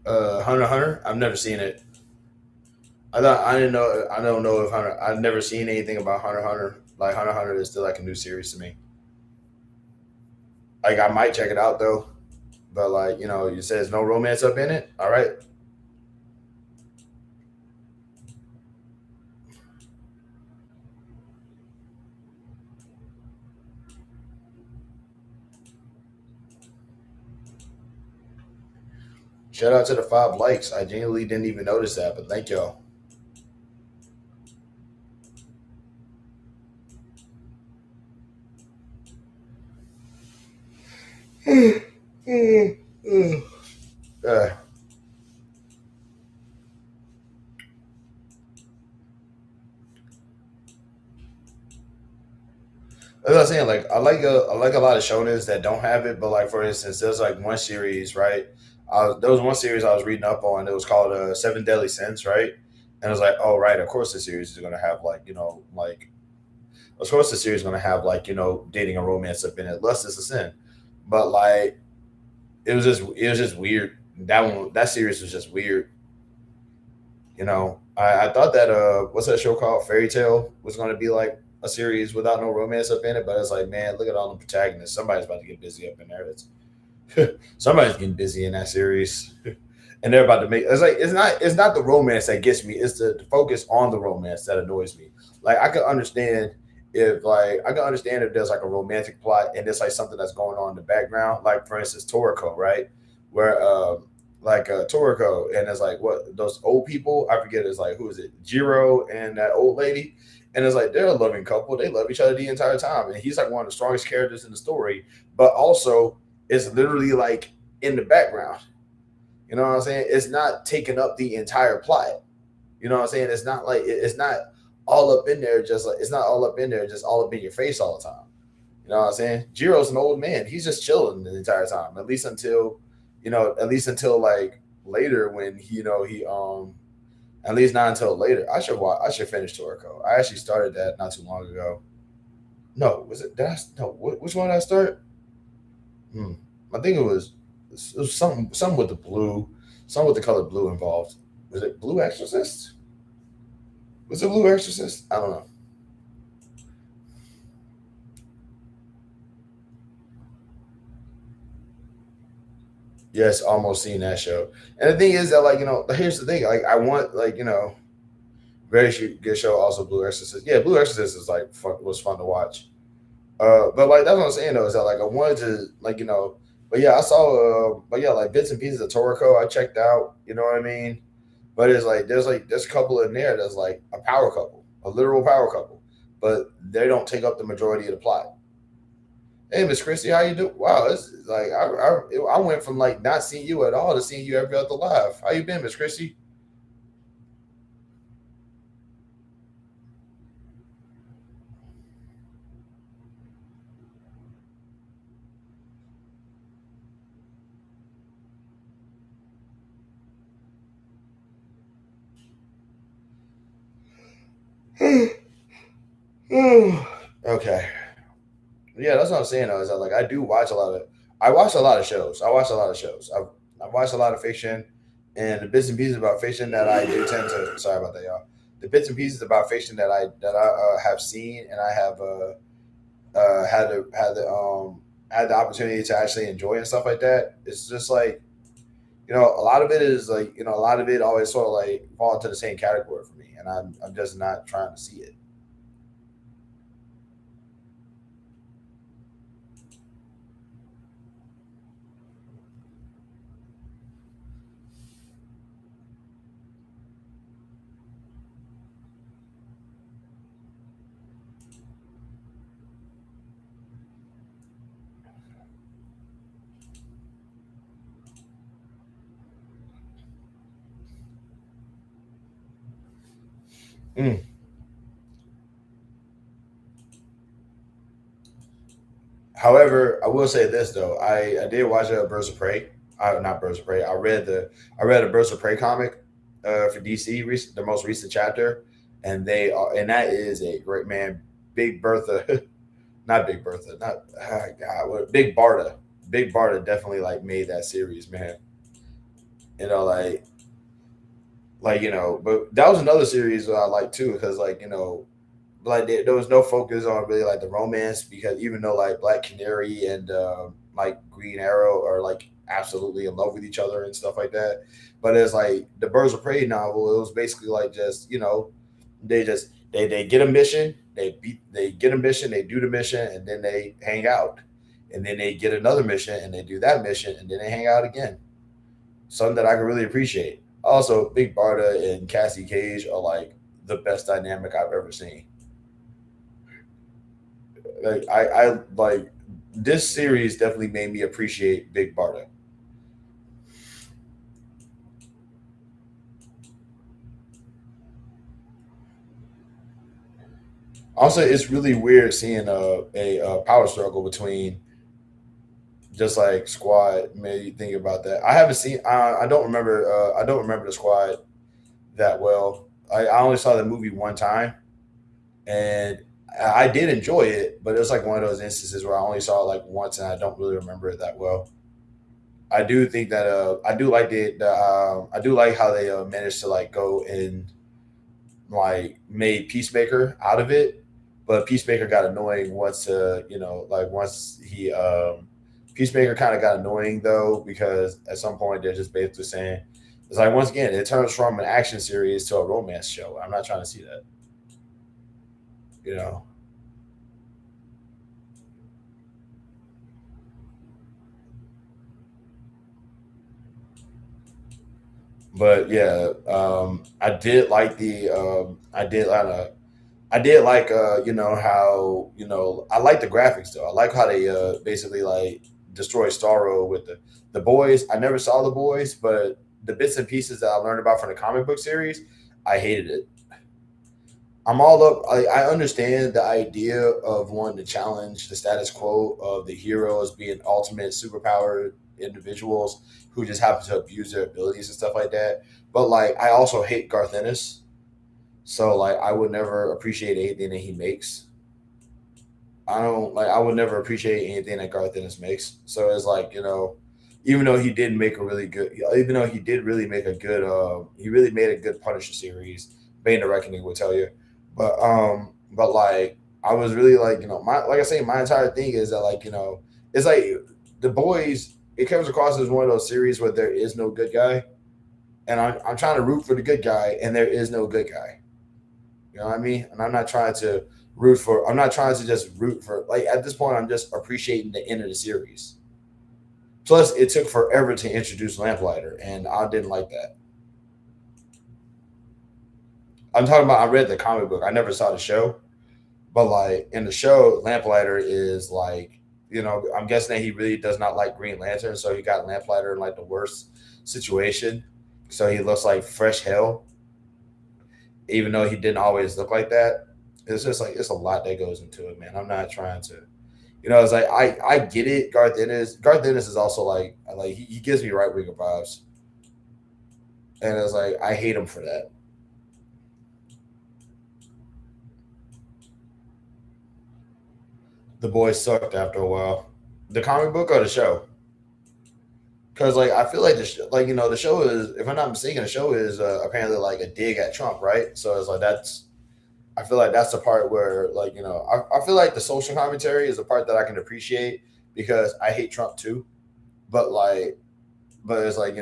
Hunter x Hunter. I've never seen it. I didn't know. I don't know if Hunter. I've never seen anything about Hunter x Hunter. Like Hunter x Hunter is still like a new series to me. Like I might check it out though, but like you said there's no romance up in it. All right. Shout out to the 5 likes. I genuinely didn't even notice that, but thank y'all. uh, as I was saying, like I like a lot of shonens that don't have it, but like for instance, there's like one series, right? There was one series I was reading up on. It was called Seven Deadly Sins, right? And I was like, oh right, of course the series is gonna have like like of course the series is gonna have like dating and romance up in it. Lust is a sin, but like it was just weird. That series was just weird. I thought that what's that show called? Fairy Tale was going to be like a series without no romance up in it, but it's like, man, look at all the protagonists. Somebody's about to get busy up in there. Somebody's getting busy in that series, and they're about to make. It's like it's not the romance that gets me. It's the focus on the romance that annoys me. Like I can understand if there's like a romantic plot and it's like something that's going on in the background. Like for instance, Toriko, right? Where like Toriko, and it's like what those old people. I forget. It's like who is it? Jiro and that old lady, and it's like they're a loving couple. They love each other the entire time, and he's like one of the strongest characters in the story. But also, it's literally like in the background. You know what I'm saying? It's not taking up the entire plot. You know what I'm saying? It's not like it's not all up in there. Just like it's not all up in there. Just all up in your face all the time. You know what I'm saying? Jiro's an old man. He's just chilling the entire time. At least until like later when he at least not until later. I should finish Toriko. I actually started that not too long ago. No, was it? No. Which one did I start? Hmm. I think it was something with the blue, something with the color blue involved. Was it Blue Exorcist? Was it Blue Exorcist? I don't know. Yes, almost seen that show. And the thing is that like here's the thing. Like I want like very good show. Also Blue Exorcist. Yeah, Blue Exorcist is like was fun to watch. But like that's what I'm saying though is that like I wanted to like but yeah I saw but yeah like bits and pieces of Toriko I checked out. You know what I mean? But it's like there's a couple in there that's like a power couple, a literal power couple, but they don't take up the majority of the plot. Hey, Miss Christie, how you do? Wow, it's like I went from like not seeing you at all to seeing you every other live. How you been, Miss Christie? Okay, yeah, that's what I'm saying. Though, is that like I watch a lot of shows. I watch a lot of shows. I watch a lot of fiction, and the bits and pieces about fiction that I do tend to. Sorry about that, y'all. The bits and pieces about fiction that I have seen and I have had the opportunity to actually enjoy and stuff like that. It's just like A lot of it is like a lot of it always sort of like fall into the same category for me, and I'm just not trying to see it. Mm. However, I will say this though, I did watch Birds of Prey. Not Birds of Prey. I read a Birds of Prey comic for DC, the most recent chapter, and that is a great man. Big Bertha, not Big Bertha, not God, Big Barda. Big Barda definitely like made that series, man. You know, but that was another series that I liked too, because like there was no focus on really like the romance, because even though like Black Canary and like Green Arrow are like absolutely in love with each other and stuff like that, but it's like the Birds of Prey novel. It was basically like just they get a mission, they get a mission, they do the mission, and then they hang out, and then they get another mission and they do that mission, and then they hang out again. Something that I can really appreciate. Also, Big Barda and Cassie Cage are like the best dynamic I've ever seen. Like I like this series definitely made me appreciate Big Barda. Also, it's really weird seeing a power struggle between just like Squad. Made you think about that. I haven't seen. I don't remember. I don't remember the Squad that well. I only saw the movie one time, and I did enjoy it, but it was like one of those instances where I only saw it like once, and I don't really remember it that well. I do think that I do like I do like how they managed to like go and like made Peacemaker out of it, but Peacemaker got annoying once like once he Peacemaker kind of got annoying though, because at some point they're just basically saying it's like once again it turns from an action series to a romance show. I'm not trying to see that, you know. But yeah, I did like the I did like how I like the graphics though. I like how they basically like destroy Starro with the boys. I never saw the boys, but the bits and pieces that I learned about from the comic book series, I hated it. I'm all up. I understand the idea of wanting to challenge the status quo of the heroes being ultimate superpower individuals who just happen to abuse their abilities and stuff like that. But like, I also hate Garth Ennis, so like, I would never appreciate anything that he makes. I don't like. I would never appreciate anything that Garth Ennis makes. So it's like even though he did make a really good, even though he did really make a good, he really made a good Punisher series. Bane the Reckoning will tell you, but like I was really like my like I say my entire thing is that like it's like the boys. It comes across as one of those series where there is no good guy, and I'm trying to root for the good guy, and there is no good guy. You know what I mean? And I'm not trying to root for. I'm not trying to just root for. Like at this point, I'm just appreciating the end of the series. Plus, it took forever to introduce Lamplighter, and I didn't like that. I'm talking about. I read the comic book. I never saw the show, but like in the show, Lamplighter is like I'm guessing that he really does not like Green Lantern, so he got Lamplighter in like the worst situation. So he looks like fresh hell, even though he didn't always look like that. It's just like it's a lot that goes into it, man. I'm not trying to, it's like I get it. Garth Ennis. Garth Ennis is also like he gives me right winger vibes, and it's like I hate him for that. The boys sucked after a while. The comic book or the show? Because like I feel like the show is, if I'm not mistaken, the show is apparently like a dig at Trump, right? So it's like that's I feel like that's the part where I feel like the social commentary is the part that I can appreciate because I hate Trump too. But like but it's like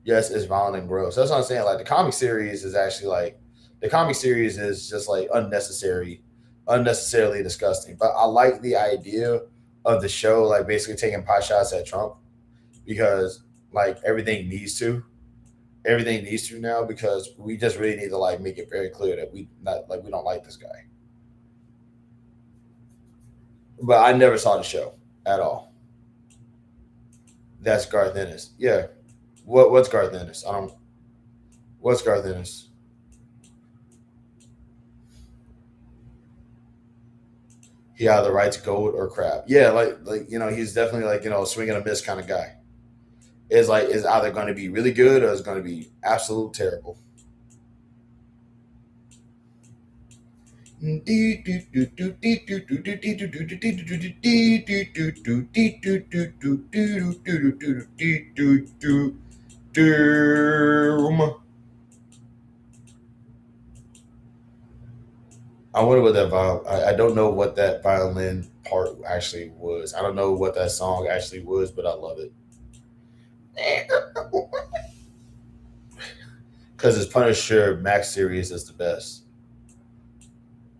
yes, it's violent and gross. That's what I'm saying. Like the comic series is actually like the comic series is just like unnecessarily disgusting. But I like the idea of the show, like basically taking pot shots at Trump because like everything needs to now because we just really need to like make it very clear that we don't like this guy. But I never saw the show at all. That's Garth Ennis. Yeah. What's Garth Ennis? I don't. What's Garth Ennis? He either writes gold or crap. Yeah, he's definitely like a swing and a miss kind of guy. Is either going to be really good or it's going to be absolute terrible. I wonder what that I don't know what that violin part actually was. I don't know what that song actually was, but I love it. Because his Punisher Max series is the best.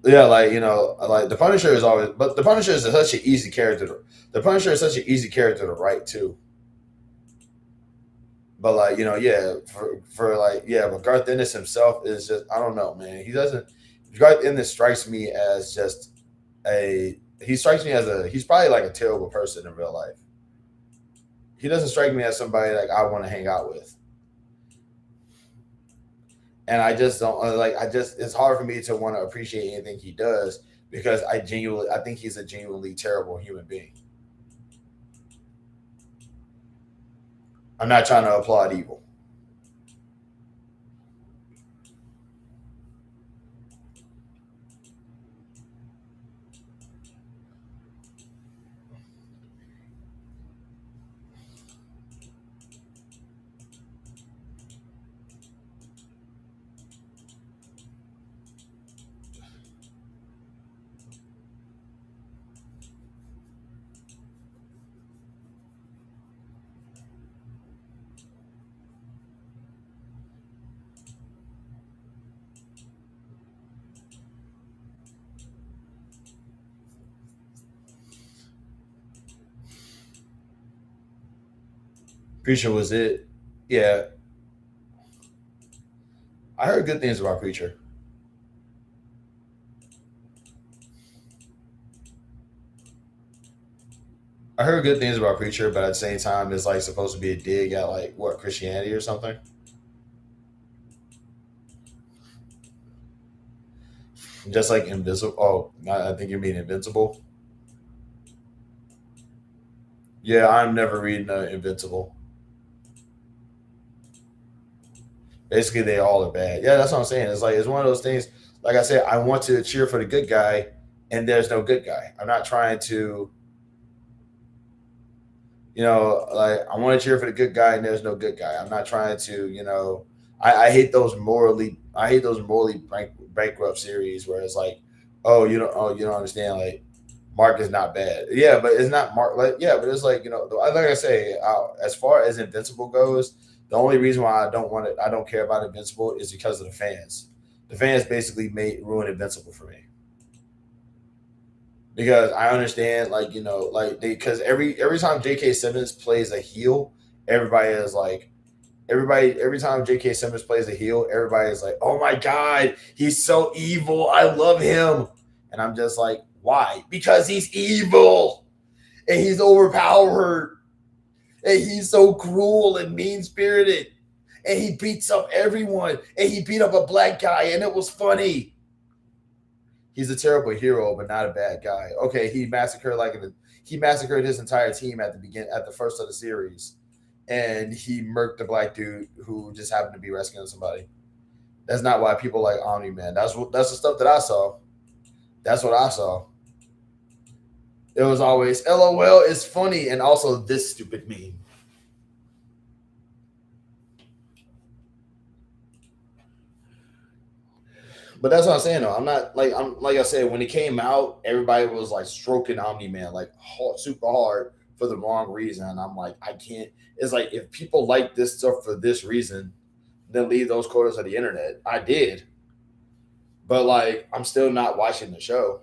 Yeah, like the Punisher is always, but the Punisher is such an easy character. The Punisher is such an easy character to write too. But like yeah, for like yeah, but Garth Ennis himself is just I don't know, man. He doesn't. Garth Ennis strikes me as just he strikes me as he's probably like a terrible person in real life. He doesn't strike me as somebody like I want to hang out with. And I just don't I just it's hard for me to want to appreciate anything he does because I think he's a genuinely terrible human being. I'm not trying to applaud evil. Preacher was it. Yeah, I heard good things about Preacher. I heard good things about Preacher, but at the same time, it's like supposed to be a dig at like what Christianity or something. Just like Invisible. Oh, I think you mean Invincible. Yeah, I'm never reading Invincible. Basically, they all are bad. Yeah, that's what I'm saying. It's like it's one of those things. Like I said, I want to cheer for the good guy, and there's no good guy. I'm not trying to, like I want to cheer for the good guy, and there's no good guy. I'm not trying to, I hate those morally bankrupt series where it's like, oh you don't understand, like Mark is not bad. Yeah, but it's not Mark. Like yeah, but it's like like I say, as far as Invincible goes, the only reason why I don't care about Invincible is because of the fans. The fans basically made ruin Invincible for me because I understand, like like they because every time J.K. Simmons plays a heel, everybody is like every time J.K. Simmons plays a heel, everybody is like, oh my god, he's so evil. I love him, and I'm just like, why? Because he's evil and he's overpowered and he's so cruel and mean spirited and he beats up everyone and he beat up a black guy and it was funny. He's a terrible hero, but not a bad guy. Okay, he massacred his entire team at the first of the series, and he murked the black dude who just happened to be rescuing somebody. That's not why people like Omni Man. That's the stuff that I saw. That's what I saw. It was always LOL is funny and also this stupid meme. But that's what I'm saying though. I'm like I said, when it came out, everybody was like stroking Omni Man like hard, super hard for the wrong reason. I'm like, I can't. It's like if people like this stuff for this reason, then leave those quotas on the internet. I did, but like I'm still not watching the show.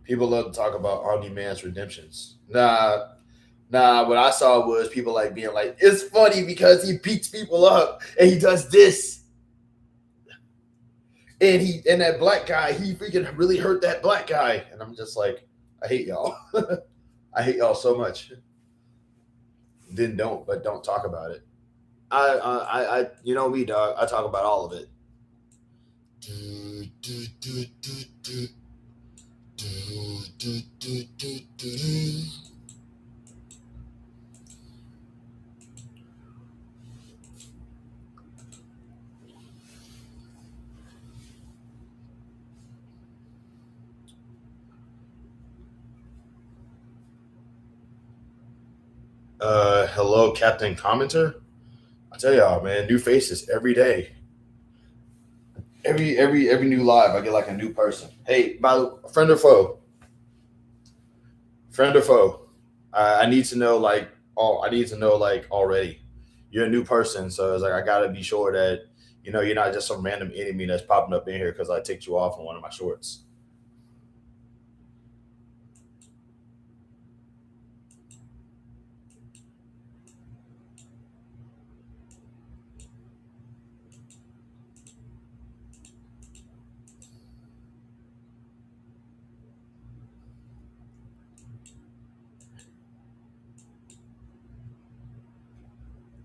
People love to talk about Omni Man's redemptions. Nah. What I saw was people like being like, "It's funny because he beats people up and he does this, and that black guy, he freaking really hurt that black guy." And I'm just like, I hate y'all. I hate y'all so much. Then don't talk about it. You know me, dog. I talk about all of it. Hello, Captain Commenter. I tell y'all, man, new faces every day. Every new live, I get like a new person. Hey, by friend or foe, friend or foe. I need to know like all. I need to know like already. You're a new person, so it's like I gotta be sure that you're not just some random enemy that's popping up in here because I ticked you off on one of my shorts.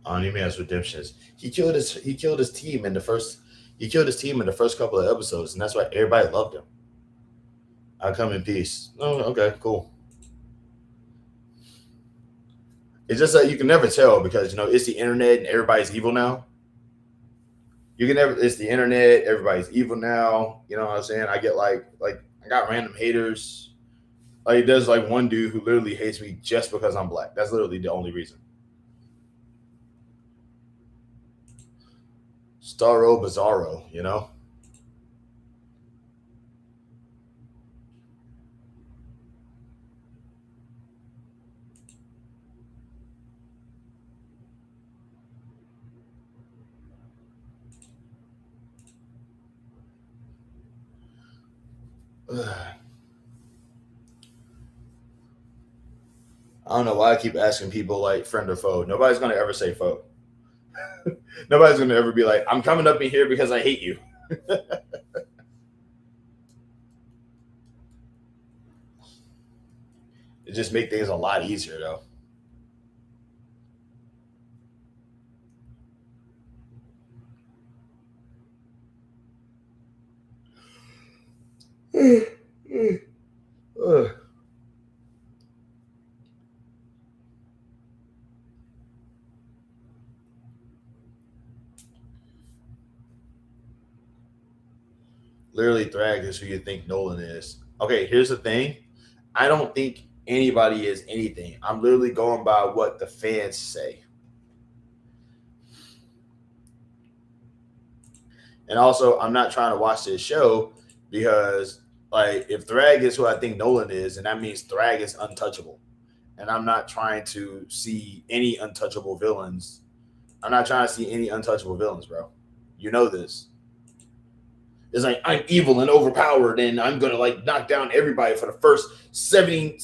Omni Man's redemptions. He killed his team in the first. He killed his team in the first couple of episodes, and that's why everybody loved him. I come in peace. Oh, okay, cool. It's just that you can never tell because it's the internet and everybody's evil now. You can never. It's the internet. Everybody's evil now. You know what I'm saying? I get like I got random haters. Like there's like one dude who literally hates me just because I'm black. That's literally the only reason. Starro Bizarro. I don't know why I keep asking people like friend or foe. Nobody's gonna ever say foe. Nobody's gonna ever be like, I'm coming up in here because I hate you. It just make things a lot easier though. Literally, Thrag is who you think Nolan is. Okay, here's the thing. I don't think anybody is anything. I'm literally going by what the fans say. And also, I'm not trying to watch this show because, like, if Thrag is who I think Nolan is, and that means Thrag is untouchable. And I'm not trying to see any untouchable villains. I'm not trying to see any untouchable villains, bro. You know this. It's like I'm evil and overpowered, and I'm gonna like knock down everybody for the first 17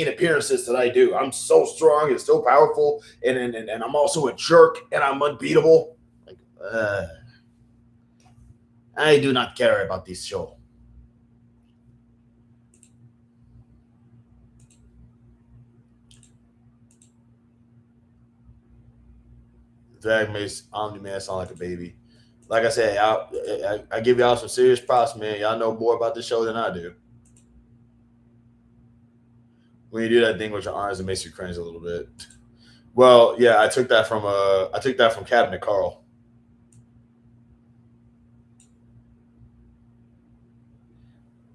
appearances that I do. I'm so strong and so powerful, and I'm also a jerk, and I'm unbeatable. Like, I do not care about this show. Drag makes Omni Man sound like a baby. Like I said, I give y'all some serious props, man. Y'all know more about the show than I do. When you do that thing with your arms, it makes you cringe a little bit. Well, yeah, I took that from Cabinet Carl.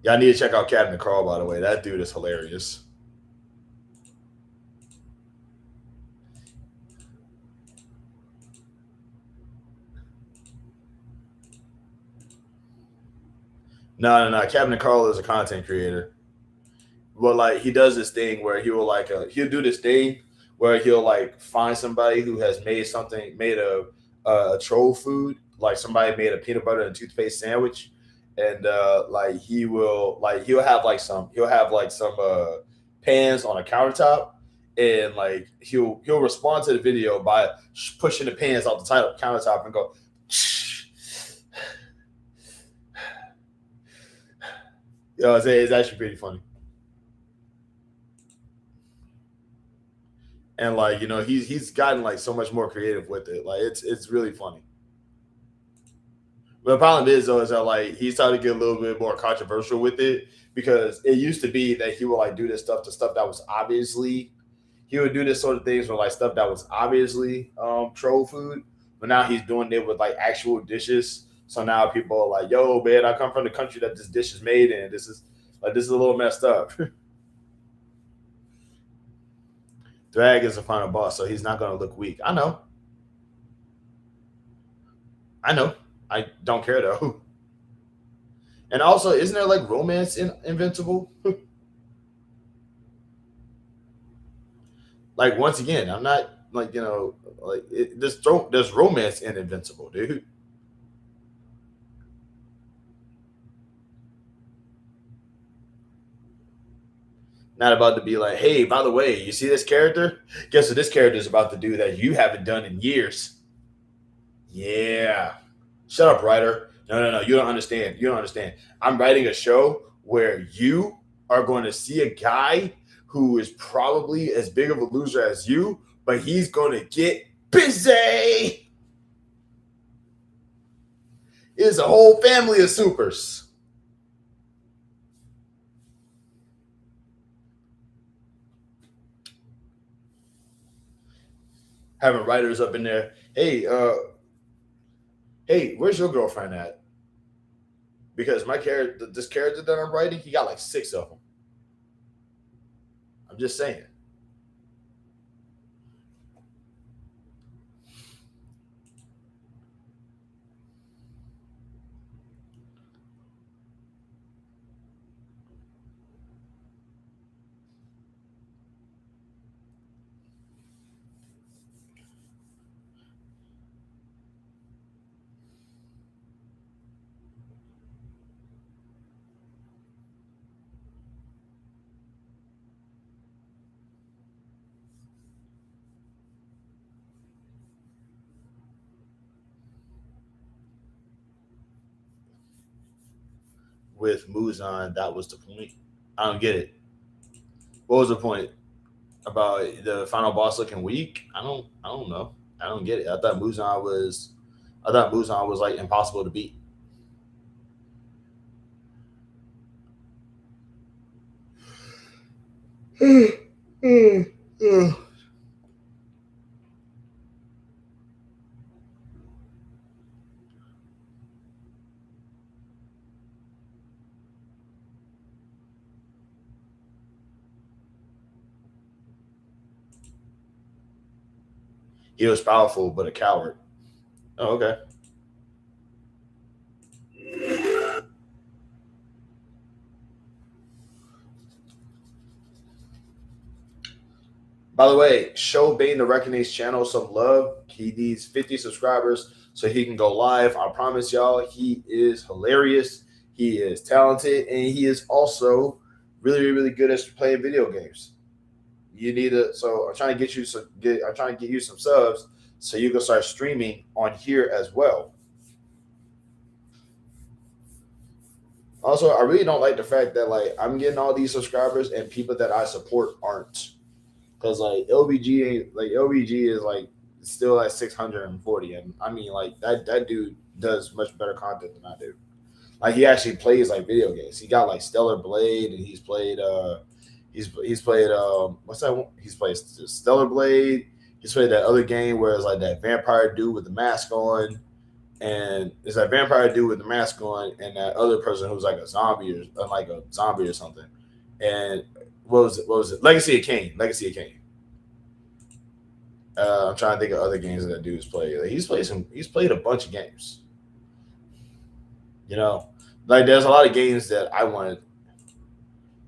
Y'all need to check out Cabinet Carl, by the way. That dude is hilarious. No. Captain Carl is a content creator. Well, like he does this thing where he will like he'll do this thing where he'll like find somebody who has made a troll food, like somebody made a peanut butter and toothpaste sandwich, and like he'll have like some pans on a countertop, and like he'll respond to the video by pushing the pans off the countertop and go. It's actually pretty funny. And like he's gotten like so much more creative with it. Like it's really funny. But the problem is though is that like he's starting to get a little bit more controversial with it because it used to be that he would like do this stuff to stuff that was obviously he would do this sort of things with like stuff that was obviously troll food, but now he's doing it with like actual dishes. So now people are like, "Yo, man, I come from the country that this dish is made in. This is a little messed up." Drag is the final boss, so he's not going to look weak. I know. I know. I don't care though. And also, isn't there like romance in Invincible? Like once again, I'm not like like there's romance in Invincible, dude. Not about to be like, hey, by the way, you see this character? Guess what this character is about to do that you haven't done in years? Yeah. Shut up, writer. No. You don't understand. You don't understand. I'm writing a show where you are going to see a guy who is probably as big of a loser as you, but he's going to get busy. It's a whole family of supers. Having writers up in there. Hey, where's your girlfriend at? Because this character that I'm writing, he got like 6 of them. I'm just saying. With Muzan, that was the point. I don't get it. What was the point about the final boss looking weak? I don't know. I don't get it. I thought Muzan was like impossible to beat. He was powerful, but a coward. Oh, okay. By the way, show Bane the Reckoning's channel some love. He needs 50 subscribers so he can go live. I promise y'all, he is hilarious. He is talented, and he is also really good at playing video games. You need to. So I'm trying to get you some. I'm trying to get you some subs so you can start streaming on here as well. Also, I really don't like the fact that like I'm getting all these subscribers and people that I support aren't. Because like LBG is like still at 640, and I mean like that dude does much better content than I do. Like he actually plays like video games. He got like Stellar Blade, and he's played what's that one? He's played Stellar Blade. He's played that other game where it's like that vampire dude with the mask on, and it's that vampire dude with the mask on, and that other person who's like a zombie or something. And what was it? What was it? Legacy of Kain. Legacy of Kain. I'm trying to think of other games that dude's played. Like, he's played a bunch of games. You know, Like there's a lot of games that I wanted.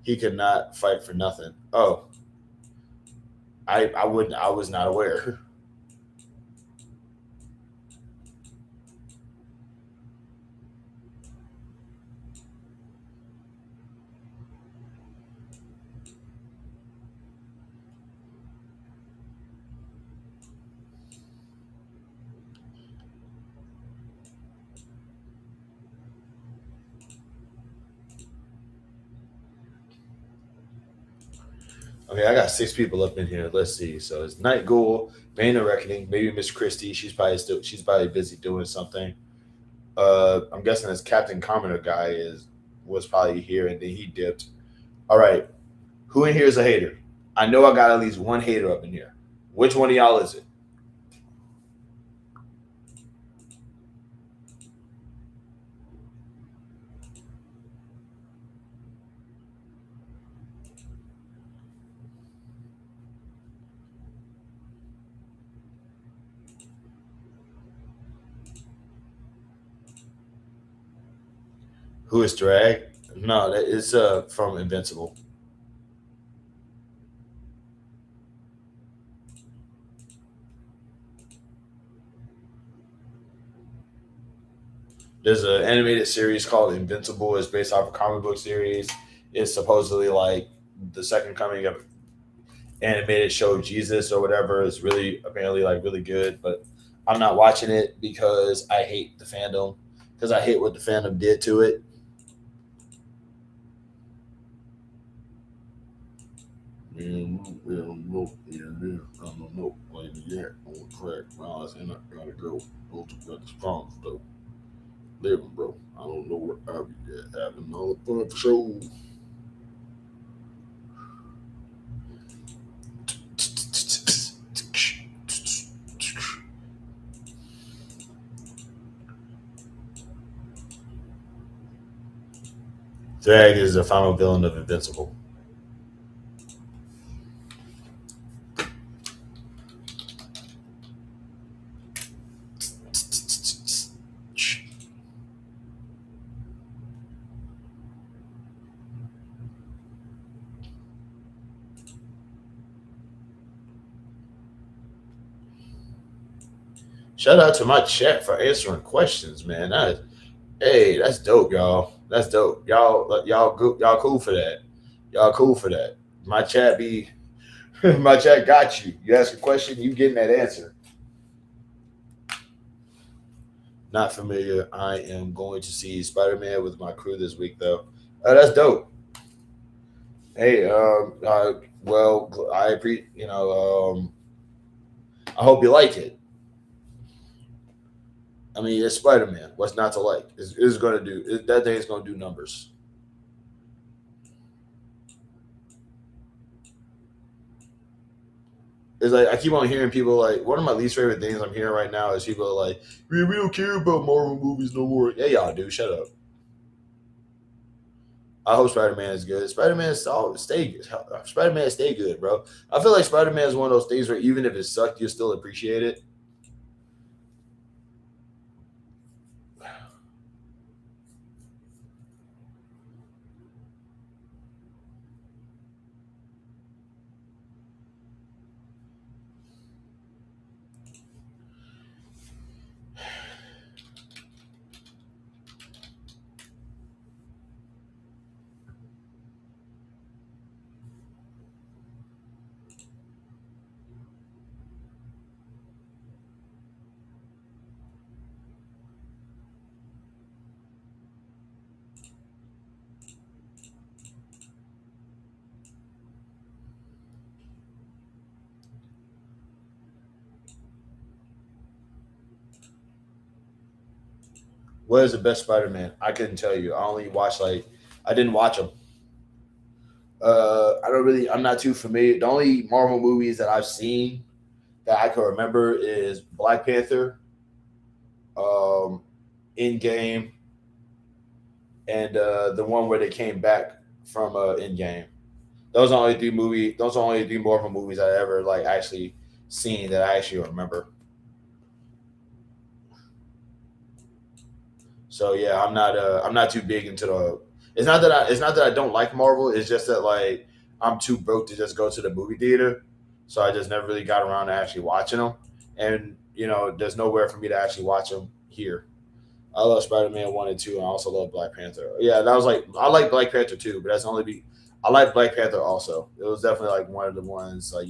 He could not fight for nothing. Oh, I wouldn't. I was not aware. Okay, I got six people up in here. Let's see. So it's Night Ghoul, Bane of Reckoning, maybe Miss Christie. She's probably busy doing something. I'm guessing this Captain Commoner guy was probably here and then he dipped. All right, who in here is a hater? I know I got at least one hater up in here. Which one of y'all is it? Who is Drag? No, that is from Invincible. There's an animated series called Invincible. It's based off a comic book series. It's supposedly like the second coming of animated show Jesus or whatever. It's really apparently like really good, but I'm not watching it because I hate the fandom because I hate what the fandom did to it. I don't know. Like, yeah, on track. Well, I was in. I gotta go. Those got the problems though. Living, bro. I don't know where I be at. Having all the fun for show. Drag is the final villain of Invincible. Shout out to my chat for answering questions, man. Hey, that's dope, y'all. That's dope. Y'all cool for that. Y'all cool for that. My chat be my chat got you. You ask a question, you getting that answer. Not familiar. I am going to see Spider Man with my crew this week, though. That's dope. Hey, well, I appreciate. I hope you like it. I mean, it's Spider Man. What's not to like? It's going to do that thing is going to do numbers. It's like I keep on hearing people like one of my least favorite things I'm hearing right now is people are like, we don't care about Marvel movies no more. Yeah, y'all do. Shut up. I hope Spider Man is good. Spider Man stay good. Spider Man stay good, bro. I feel like Spider Man is one of those things where even if it sucked, you still appreciate it. What is the best Spider Man? I couldn't tell you. I only watched like I didn't watch them. I don't really. I'm not too familiar. The only Marvel movies that I've seen that I can remember is Black Panther, um, Endgame, and the one where they came back from Endgame. Those are only three movie. Those are only three Marvel movies I ever like actually seen that I actually remember. So yeah, I'm not too big into the. It's not that I don't like Marvel. It's just that like I'm too broke to just go to the movie theater, so I just never really got around to actually watching them. And there's nowhere for me to actually watch them here. I love Spider Man 1 and 2, and I also love Black Panther. Yeah, that was like I like Black Panther too, but that's only be I like Black Panther also. It was definitely like one of the ones like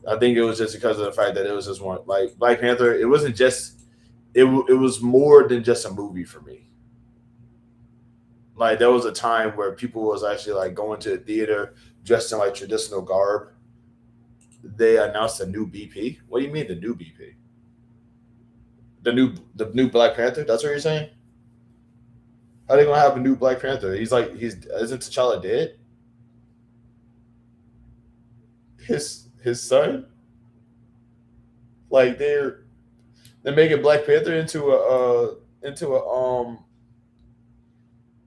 I think it was just because of the fact that it was just one like Black Panther. It wasn't just it was more than just a movie for me. Like there was a time where people was actually like going to the theater dressed in like traditional garb. They announced a new BP. What do you mean the new BP? The new Black Panther? That's what you're saying? How they gonna have a new Black Panther? He's isn't T'Challa dead? His son? Like they're making Black Panther into a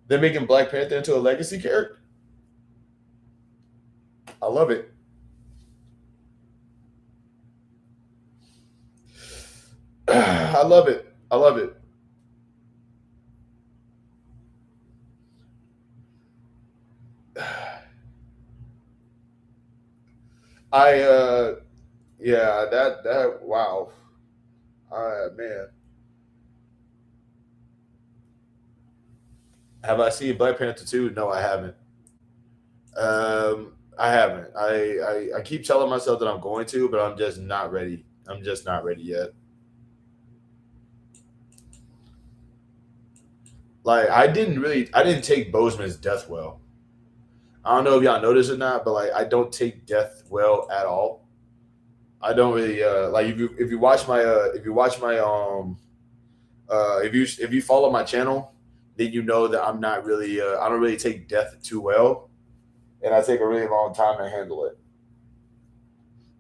they're making Black Panther into a legacy character. I love it. I love it. I love it. I yeah, that wow. Man. Have I seen Black Panther 2? No, I haven't. I haven't. I keep telling myself that I'm going to, but I'm just not ready. I'm just not ready yet. Like I didn't take Bozeman's death well. I don't know if y'all noticed or not, but like I don't take death well at all. I don't really like if you watch my if you follow my channel, then you know that I'm not really I don't really take death too well, and I take a really long time to handle it.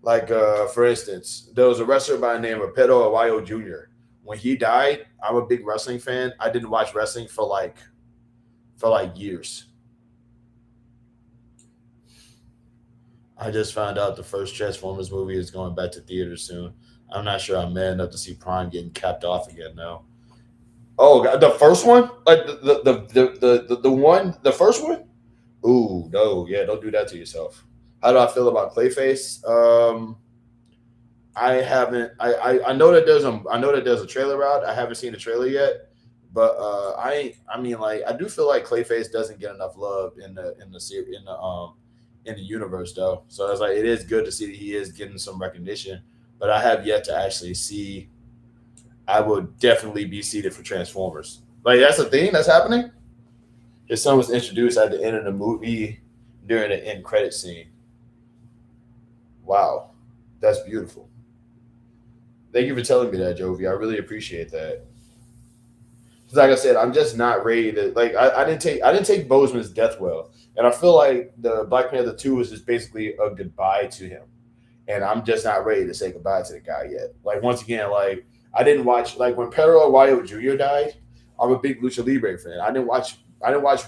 Like for instance, there was a wrestler by the name of Pedro Aguayo Jr. When he died, I'm a big wrestling fan. I didn't watch wrestling for like years. I just found out the first Transformers movie is going back to theaters soon. I'm not sure I'm mad enough to see Prime getting capped off again now. Oh, God, the first one, like the one, the first one. Ooh, no, yeah, don't do that to yourself. How do I feel about Clayface? I haven't. I know that there's a trailer out. I haven't seen the trailer yet, but I mean like I do feel like Clayface doesn't get enough love in the universe though. So it's like it is good to see that he is getting some recognition, but I have yet to actually see. I will definitely be seated for Transformers. Like that's the thing that's happening. His son was introduced at the end of the movie during the end credit scene. Wow, that's beautiful. Thank you for telling me that, Jovi. I really appreciate that. Like I said, I'm just not ready to like. I didn't take Bozeman's death well, and I feel like the Black Panther 2 is just basically a goodbye to him, and I'm just not ready to say goodbye to the guy yet. Like once again, like I didn't watch like when Pedro Aguayo Jr. died. I'm a big Lucha Libre fan. I didn't watch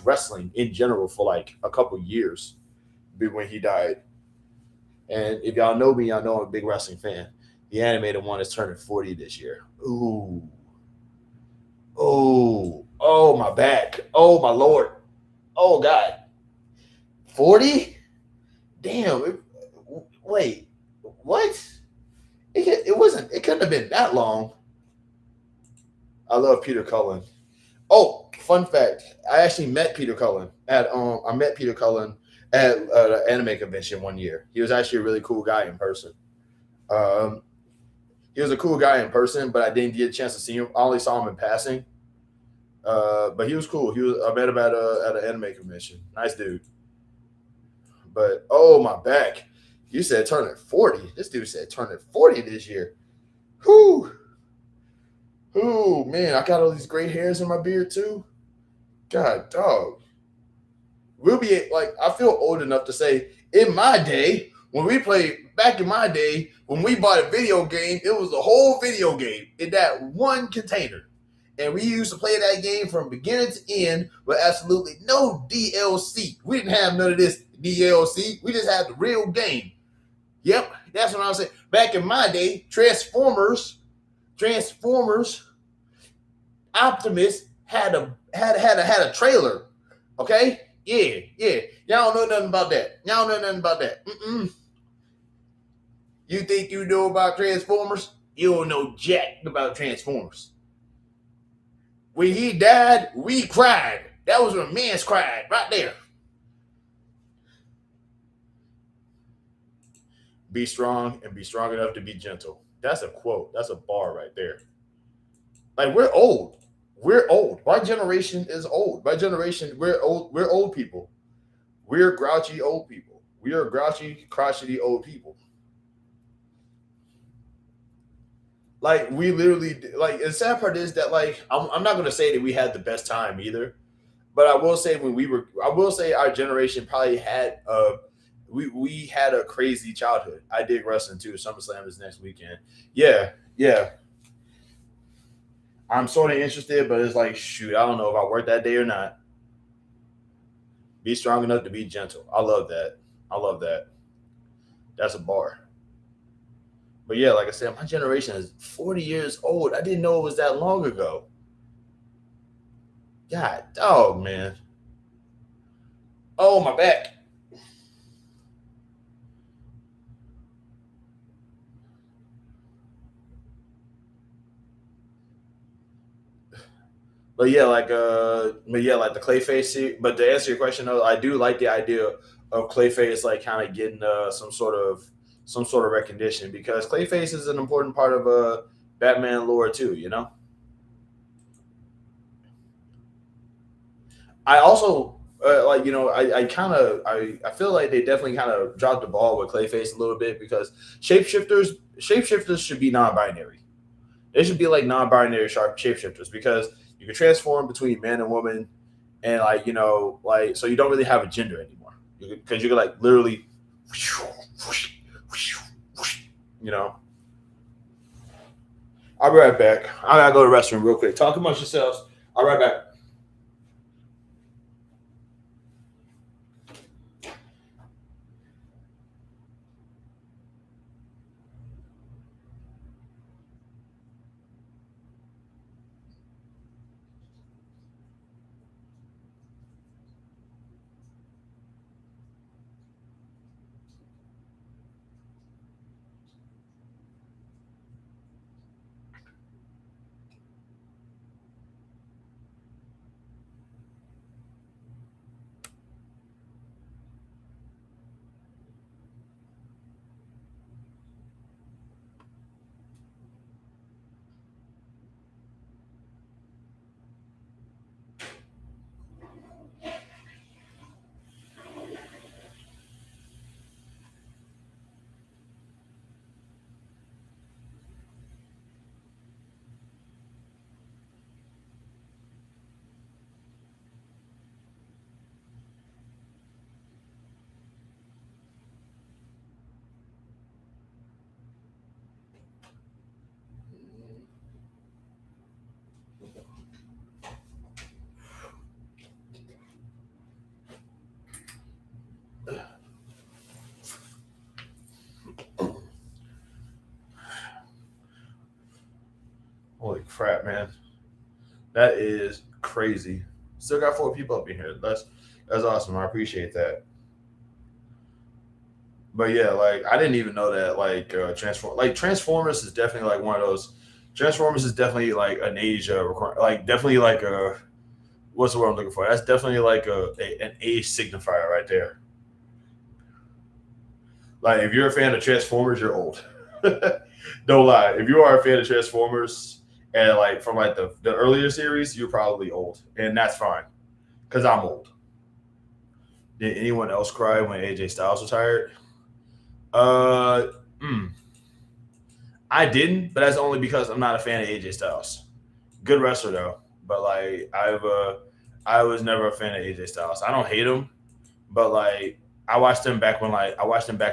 wrestling in general for like a couple years when he died. And if y'all know me, y'all know I'm a big wrestling fan. The animated one is turning 40 this year. Ooh. Oh, my back. Oh, my Lord. Oh, God. 40? Damn. Wait, what? It wasn't, it couldn't have been that long. I love Peter Cullen. Oh, fun fact. I actually met Peter Cullen I met Peter Cullen at an anime convention one year. He was actually a really cool guy in person. Um, he was a cool guy in person, but I didn't get a chance to see him. I only saw him in passing. But he was cool. I met him at an anime convention. Nice dude. But oh my back. You said turning 40. This dude said turning 40 this year. Whew. Ooh, man, I got all these gray hairs in my beard too. God dog. We'll be like, I feel old enough to say, in my day, when we played back in my day, when we bought a video game, it was the whole video game in that one container. And we used to play that game from beginning to end with absolutely no DLC. We didn't have none of this DLC. We just had the real game. Yep, that's what I was saying. Back in my day, Transformers, Optimus had a trailer. Okay, yeah. Y'all don't know nothing about that. Mm-mm. You think you know about Transformers? You don't know jack about Transformers. When he died, we cried. That was when men's cried right there. Be strong and be strong enough to be gentle. That's a quote. That's a bar right there. Like we're old. We're old. My generation is old. My generation, we're old. We're old people. We're grouchy old people. We are grouchy, crotchety old people. Like we literally like. And the sad part is that like I'm not gonna say that we had the best time either, but I will say I will say our generation probably had we had a crazy childhood. I dig wrestling too. SummerSlam is next weekend. Yeah. I'm sort of interested, but it's like shoot, I don't know if I work that day or not. Be strong enough to be gentle. I love that. I love that. That's a bar. But yeah, like I said, my generation is 40 years old. I didn't know it was that long ago. God, oh man. Oh, my back. But yeah, like the Clayface. But to answer your question though, I do like the idea of Clayface like kind of getting some sort of recognition because Clayface is an important part of Batman lore too. You know, I also like you know I feel like they definitely kind of dropped the ball with Clayface a little bit because shapeshifters should be non-binary. They should be like non-binary sharp shapeshifters because you can transform between man and woman, and like you know, like so you don't really have a gender anymore because you can like literally, you know. I'll be right back. I gotta go to the restroom real quick. Talk amongst yourselves. I'll be right back. Holy crap, man! That is crazy. Still got 4 people up in here. That's awesome. I appreciate that. But yeah, like I didn't even know that Transformers is definitely like one of those. Transformers is definitely like an age like definitely like a what's the word I'm looking for? That's definitely like an age signifier right there. Like if you're a fan of Transformers, you're old. Don't lie. If you are a fan of Transformers and like from like the earlier series, you're probably old, and that's fine because I'm old. Did anyone else cry when AJ Styles retired? Uh, mm, I didn't, but that's only because I'm not a fan of AJ Styles. Good wrestler though, but like I was never a fan of AJ Styles. I don't hate him, but like I watched him back in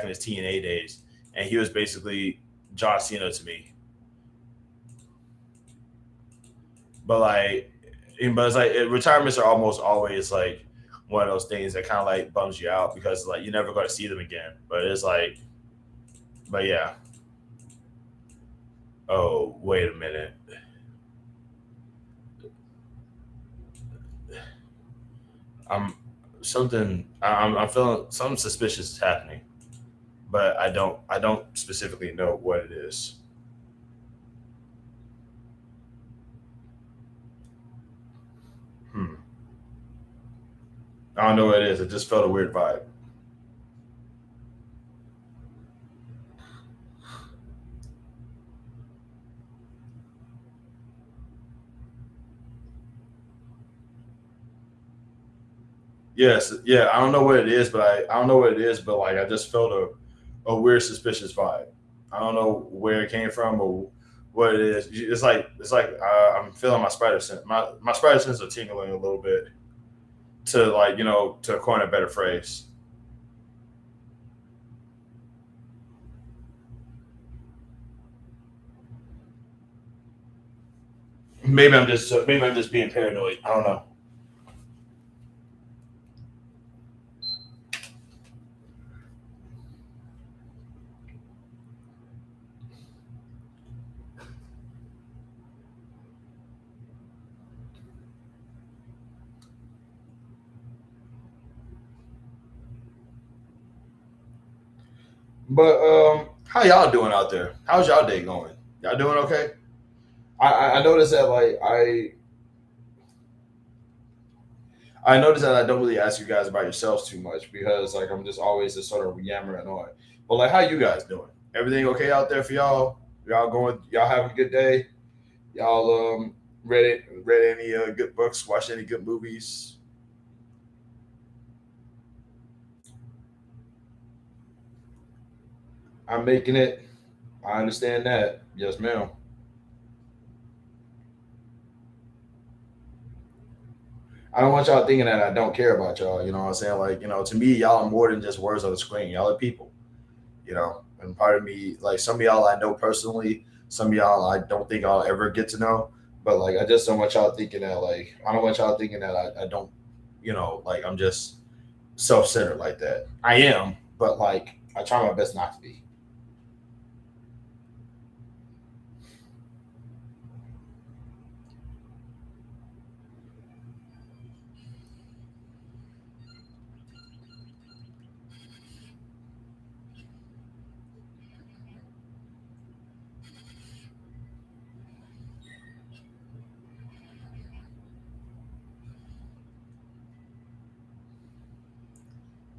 his TNA days, and he was basically John Cena to me. But like, but it's like retirements are almost always like one of those things that kind of like bums you out because like you're never going to see them again. But it's like, but yeah. Oh, wait a minute. I'm something. I'm feeling something suspicious is happening, but I don't specifically know what it is. Hmm. I don't know what it is. It just felt a weird vibe. Yes, yeah. I don't know what it is, but I don't know what it is, but like I just felt a weird suspicious vibe. I don't know where it came from or what it is. It's like I'm feeling my spider sense. My spider sense are tingling a little bit to like to coin a better phrase. Maybe I'm just being paranoid. I don't know. But how y'all doing out there? How's y'all day going? Y'all doing okay? I noticed that like I noticed that I don't really ask you guys about yourselves too much because like I'm just always just sort of yammering on. But like, how you guys doing? Everything okay out there for y'all? Y'all going? Y'all having a good day? Y'all read any good books? Watched any good movies? I'm making it. I understand that. Yes, ma'am. I don't want y'all thinking that I don't care about y'all. You know what I'm saying? Like, to me, y'all are more than just words on the screen. Y'all are people. And part of me, like some of y'all I know personally, some of y'all I don't think I'll ever get to know. But like, I just don't want y'all thinking that like I don't want y'all thinking that I don't, like I'm just self-centered like that. I am, but like I try my best not to be.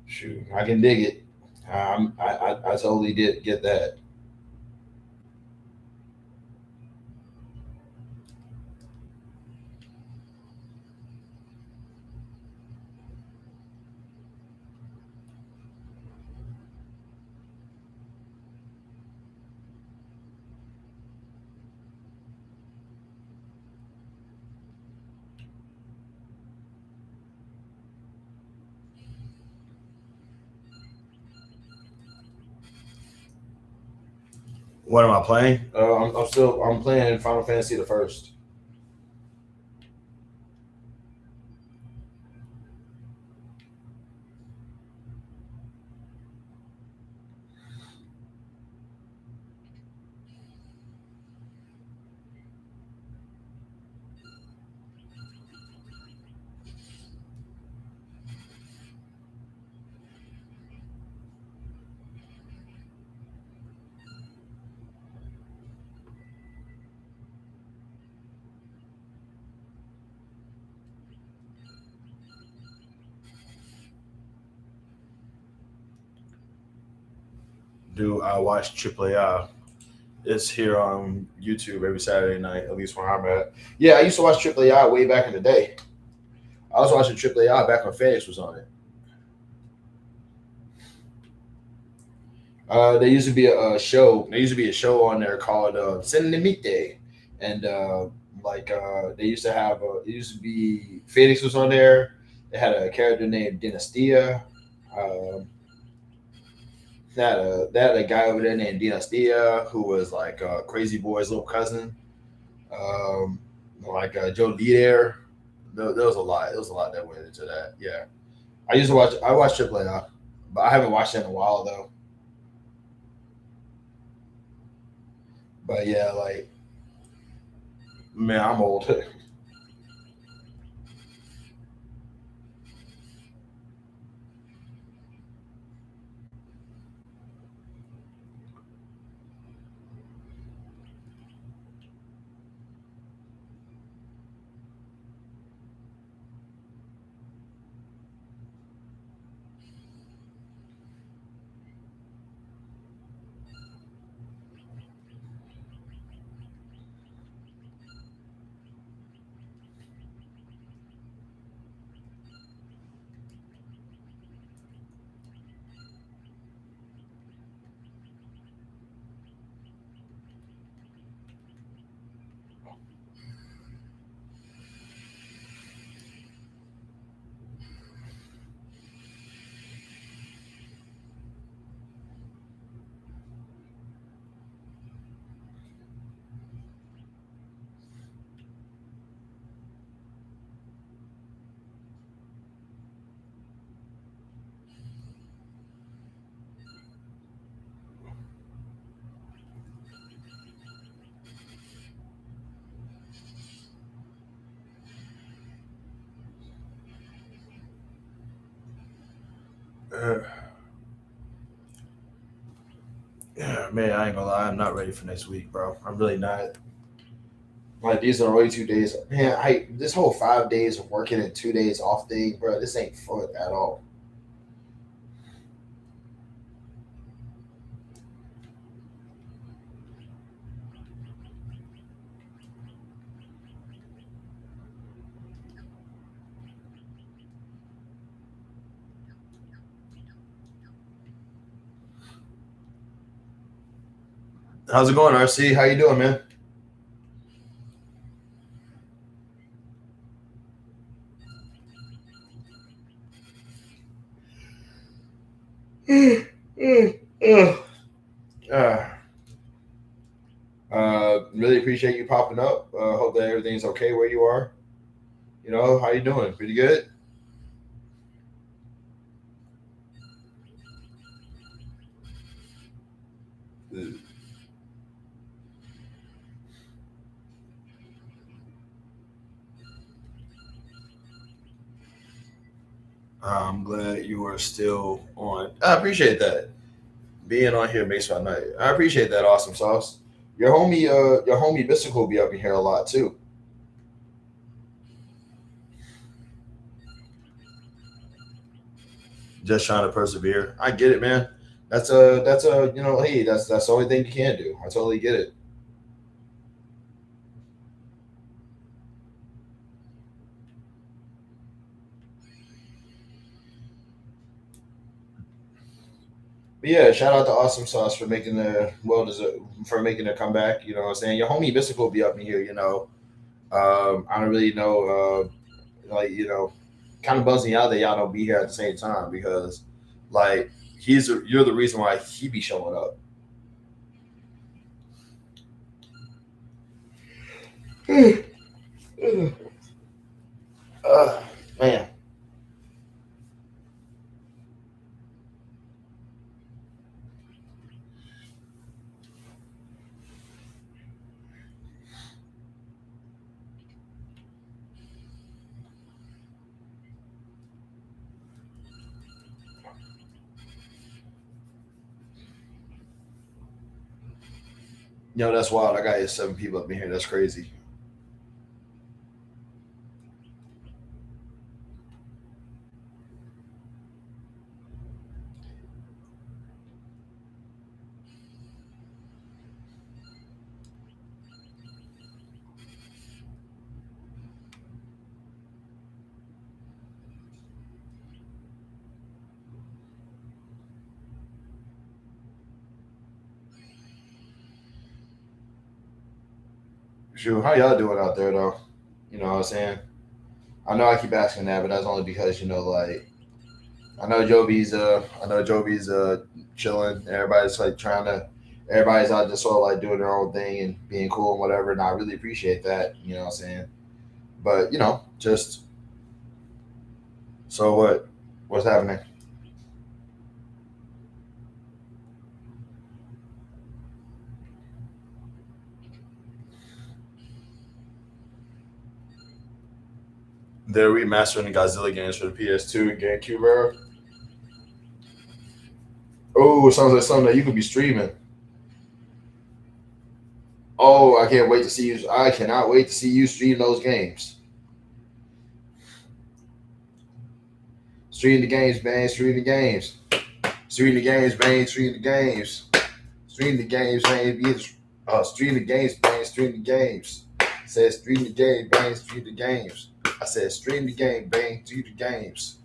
Shoot, I can dig it. I totally did get that. What am I playing? I'm playing Final Fantasy the first. Do I watch AAA? It's here on YouTube every Saturday night, at least where I'm at. Yeah, I used to watch AAA way back in the day. I was watching AAA back when Phoenix was on it. There used to be a show. There used to be a show on there called Cinemite, and they used to have. It used to be Phoenix was on there. They had a character named Dynastia. Um, they had a guy over there named Dynastia who was like Crazy Boy's little cousin. Um, Joe Leader. There was a lot. There was a lot that went into that. Yeah, I used to watch. I watched AAA, but I haven't watched it in a while though. But yeah, like man, I'm old. Uh, yeah, man, I ain't gonna lie. I'm not ready for next week, bro. I'm really not. Like these are only 2 days. Man, I this whole 5 days of working and 2 days off thing, bro. This ain't fun at all. How's it going, RC? How you doing, man? uh, really appreciate you popping up. Hope that everything's okay where you are. You know, how you doing? Pretty good. I'm glad you are still on. I appreciate that. Being on here makes my night. I appreciate that, awesome sauce. Your homie Mystical will be up in here a lot too. Just trying to persevere. I get it, man. That's a you know, hey, that's the only thing you can do. I totally get it. But yeah, shout out to Awesome Sauce for making the well deserved for making a comeback. You know what I'm saying? Your homie Mystical will be up in here. You know, I don't really know. Like kind of buzzing out that y'all don't be here at the same time because like you're the reason why he be showing up. uh, man, that's wild. I got 7 people up in here. That's crazy. Shoot, how y'all doing out there though? You know what I'm saying? I know I keep asking that, but that's only because like I know Jovi's chilling. Everybody's like trying to everybody's out just sort of like doing their own thing and being cool and whatever, and I really appreciate that, you know what I'm saying? But just so what? What's happening? They're remastering the Godzilla games for the PS2 and GameCube era. Oh, it sounds like something that you could be streaming. Oh, I can't wait to see you. I cannot wait to see you stream those games. Stream the games, man. Stream the games. Stream the games, man. Stream the games. Stream the games, man. Stream the games, man. Stream the games. Said stream the game, bang. Stream the games. I said stream the game, bang. Stream the games.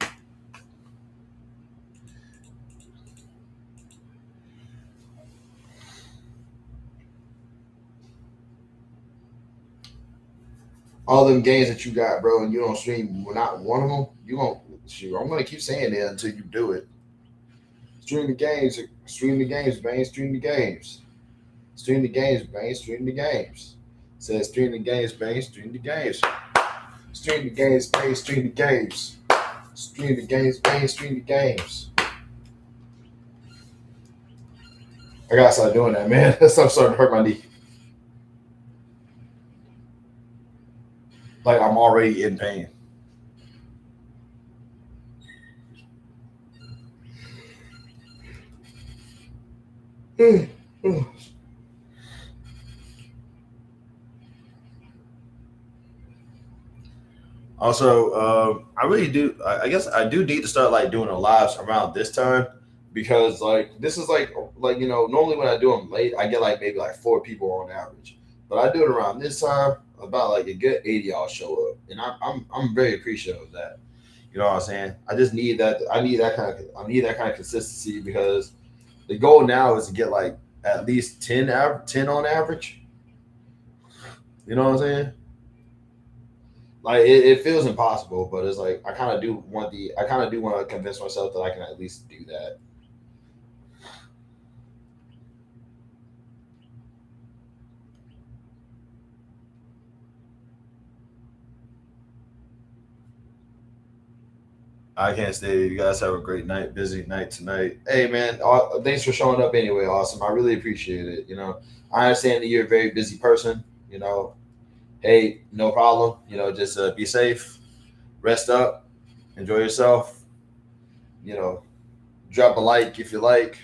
All them games that you got, bro, and you don't stream not one of them, you gonna shoot. I'm gonna keep saying it until you do it. Stream the games, stream the games, man. Stream the games, stream the games, man. Stream the games. Says stream the games, man. Stream the games, stream the games, man. Stream the games, stream the games, man. Stream the games. I gotta start doing that, man. I'm starting to hurt my knee. Like I'm already in pain. Also, I really do. I guess I do need to start like doing a lives around this time because like this is like normally when I do them late I get like maybe like 4 people on average, but I do it around this time about like a good 80 y'all show up, and I'm very appreciative of that. You know what I'm saying? I just need that. I need that kind of consistency because the goal now is to get like at least 10 on average. You know what I'm saying? Like it feels impossible, but it's like I kind of do want to convince myself that I can at least do that. I can't stay. You guys have a great night, busy night tonight. Hey man, thanks for showing up anyway. Awesome, I really appreciate it. I understand that you're a very busy person. Hey, no problem. Just be safe, rest up, enjoy yourself. You know, drop a like if you like.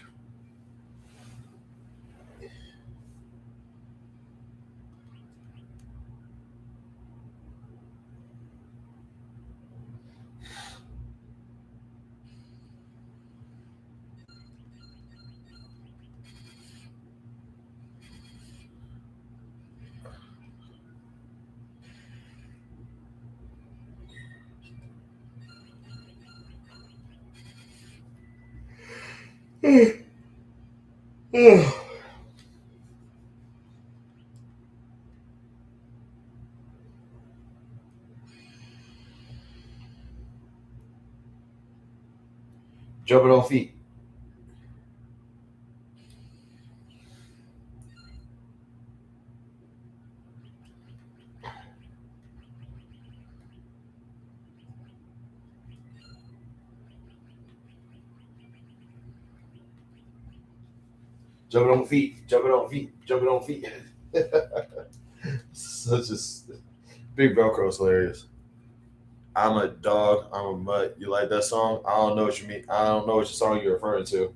Jumping on feet. Jumping on feet. Jumping on feet. Jumping on feet. Such a big Velcro is hilarious. I'm a dog. I'm a mutt. You like that song? I don't know what you mean. I don't know what song you're referring to.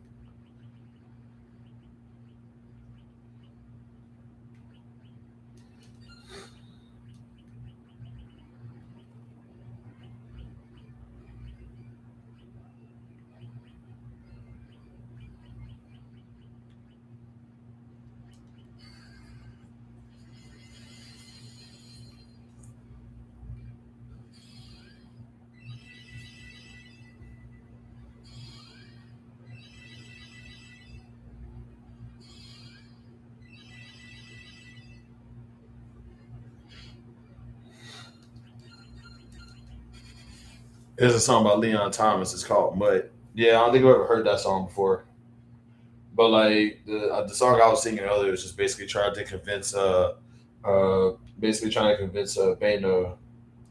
There's a song by Leon Thomas. It's called "Mutt." Yeah, I don't think I've ever heard that song before. But like the song I was singing earlier was just basically trying to convince Bano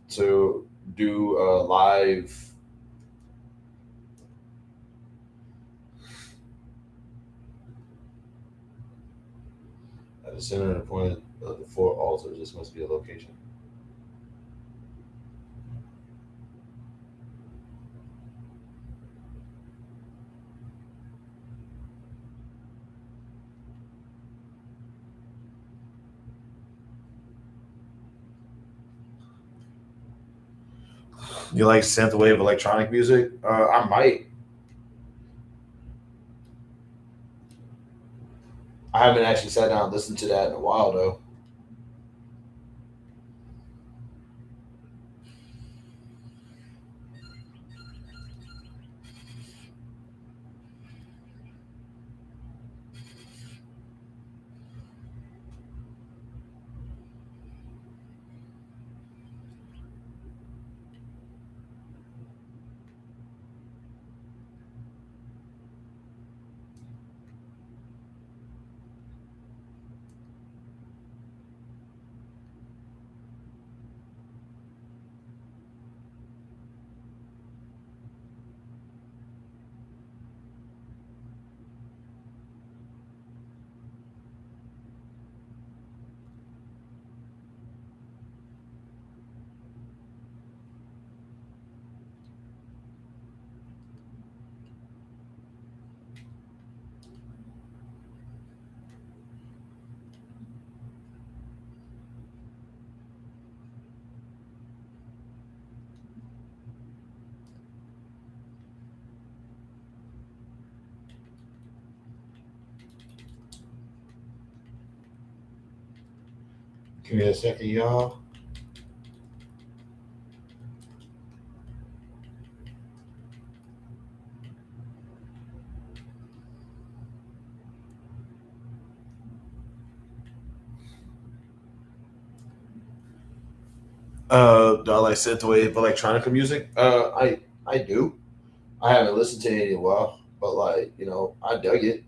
to do a live at the center and point of the four altars. This must be a location. You like synthwave electronic music? I might. I haven't actually sat down and listened to that in a while though. Give me a second, y'all. Do I like synthwave electronica music? I do. I haven't listened to it in a while, but like I dug it.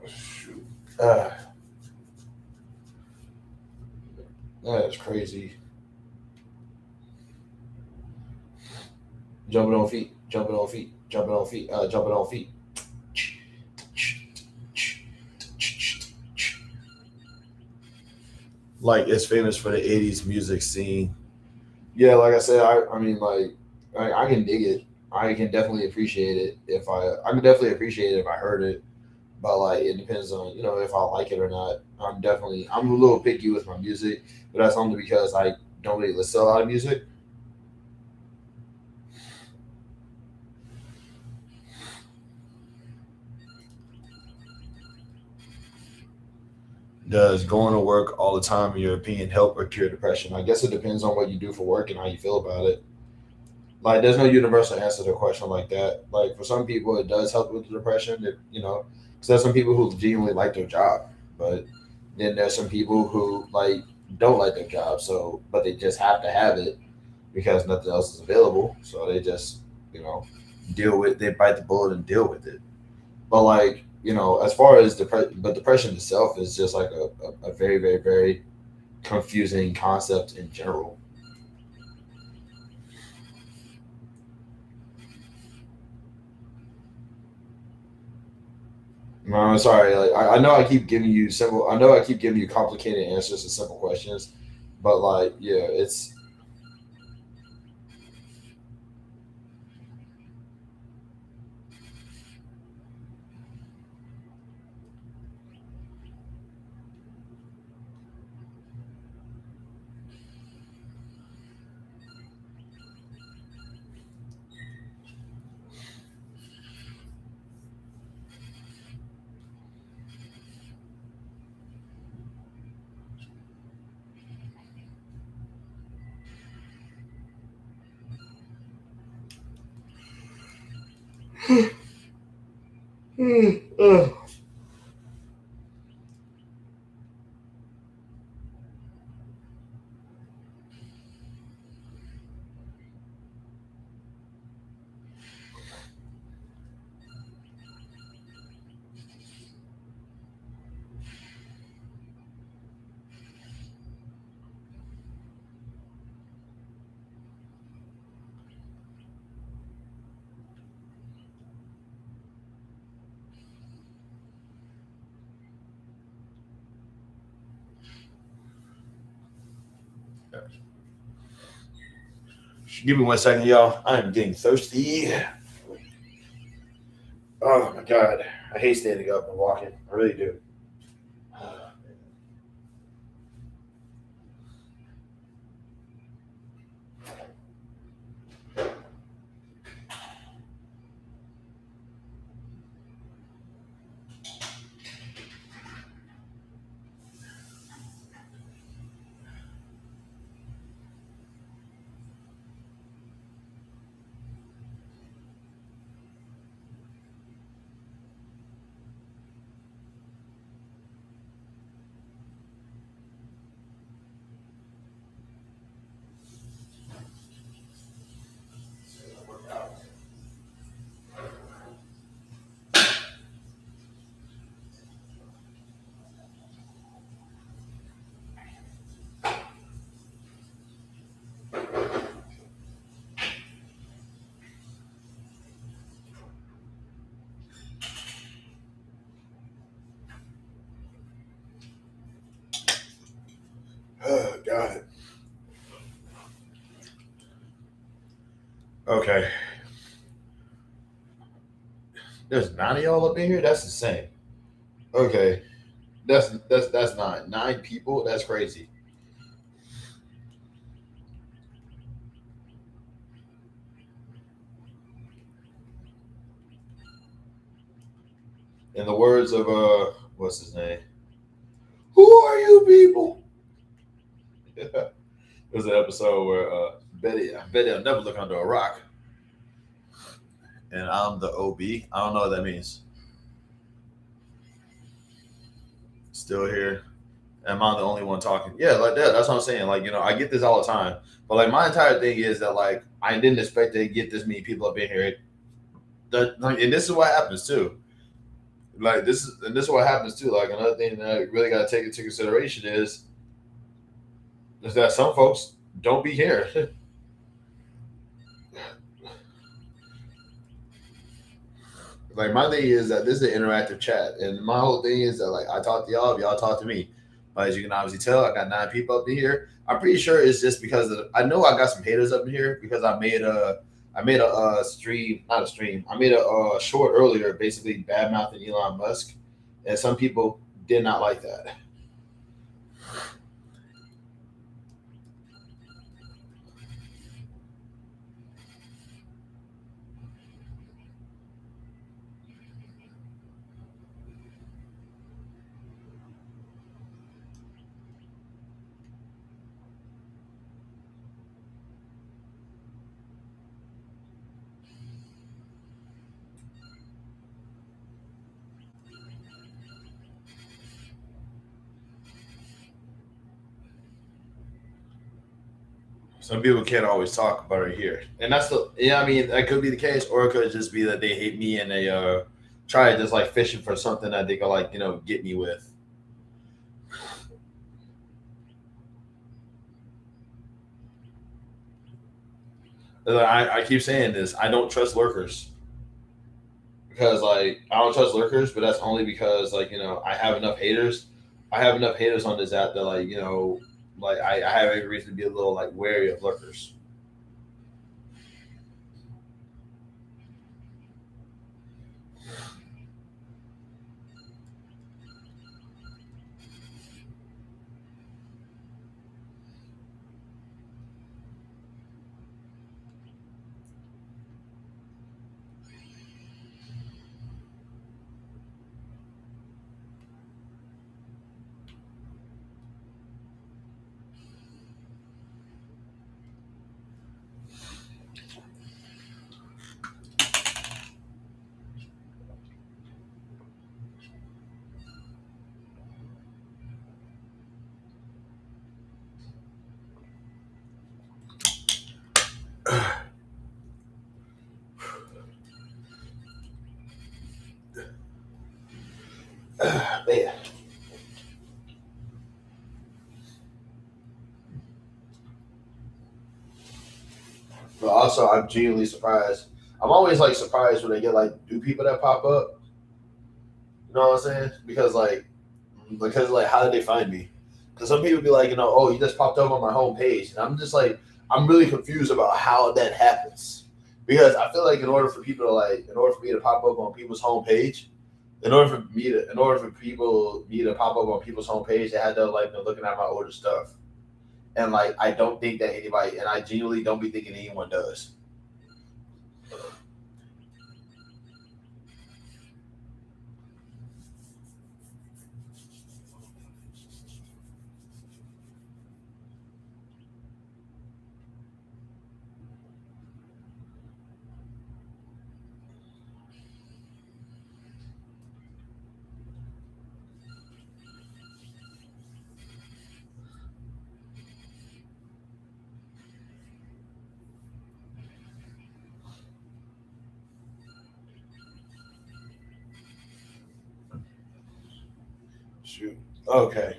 Shoot. Uh, that is crazy. Jumping on feet, jumping on feet, jumping on feet, jumping on feet. Like it's famous for the '80s music scene. Yeah, like I said, I mean, like I can dig it. I can definitely appreciate it if I can definitely appreciate it if I heard it. But like it depends on if I like it or not. I'm a little picky with my music, but that's only because I don't really listen to a lot of music. Does going to work all the time, in your opinion, help or cure depression? I guess it depends on what you do for work and how you feel about it. Like, there's no universal answer to a question like that. Like, for some people, it does help with the depression. Because there's some people who genuinely like their job, but then there's some people who like don't like their job, so but they just have to have it because nothing else is available. So they just you know deal with they bite the bullet and deal with it. But like as far as depression itself is just like a very very very confusing concept in general. No, I'm sorry. Like I know I keep giving you simple. I know I keep giving you complicated answers to simple questions, but like yeah, it's give me 1 second, y'all. I am getting thirsty. Oh my god, I hate standing up and walking. I really do. Oh god. Okay. There's 9 of y'all up in here. That's insane. Okay. That's nine. 9 people. That's crazy. In the words of what's his name? Who are you people? There's an episode where Betty, I'll never look under a rock, and I'm the OB. I don't know what that means. Still here. Am I the only one talking? Yeah, like that. That's what I'm saying. Like, I get this all the time. But like my entire thing is that like I didn't expect to get this many people up in here. And this is what happens too. Like this is what happens too. Like another thing that I really gotta take into consideration is that some folks don't be here. Like my thing is that this is an interactive chat, and my whole thing is that like I talk to y'all talk to me. But as you can obviously tell, I got 9 people up in here. I'm pretty sure it's just because I know I got some haters up in here because I made a stream, not a stream. I made a short earlier, basically bad mouthing Elon Musk, and some people did not like that. Some people can't always talk about it here, and that's the yeah. I mean, that could be the case, or it could just be that they hate me and they try just like fishing for something that they can like get me with. I keep saying this. I don't trust lurkers because like I don't trust lurkers, but that's only because like I have enough haters. I have enough haters on this app that like like I have every reason to be a little like wary of lurkers. Man. But also, I'm genuinely surprised. I'm always like surprised when they get like new people that pop up. You know what I'm saying? Because how did they find me? Because some people be like, oh, you just popped up on my homepage, and I'm just like, I'm really confused about how that happens. Because I feel like in order for me to pop up on people's homepage, in order for people me to pop up on people's homepage, they had to like been looking at my older stuff. And like, I don't think that anybody, and I genuinely don't be thinking anyone does. Shoot. Okay.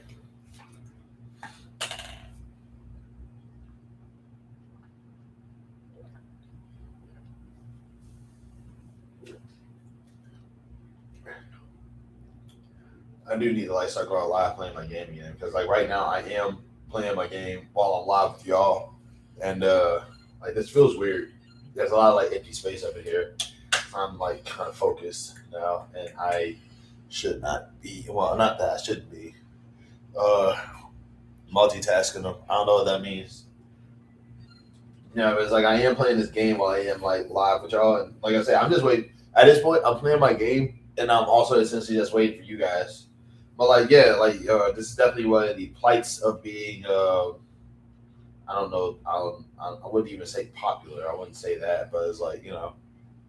I do need to like start going live playing my game again because like right now I am playing my game while I'm live with y'all, and like this feels weird. There's a lot of like empty space over here. I'm like kind of focused now, and I should not be. Well, not that I shouldn't be. Uh, multitasking them. I don't know what that means. Yeah, but it's like I am playing this game while I am like live with y'all, and like I said, I'm just waiting. At this point, I'm playing my game and I'm also essentially just waiting for you guys. But like, yeah, like this is definitely one of the plights of being. I don't know. I wouldn't even say popular. I wouldn't say that, but it's like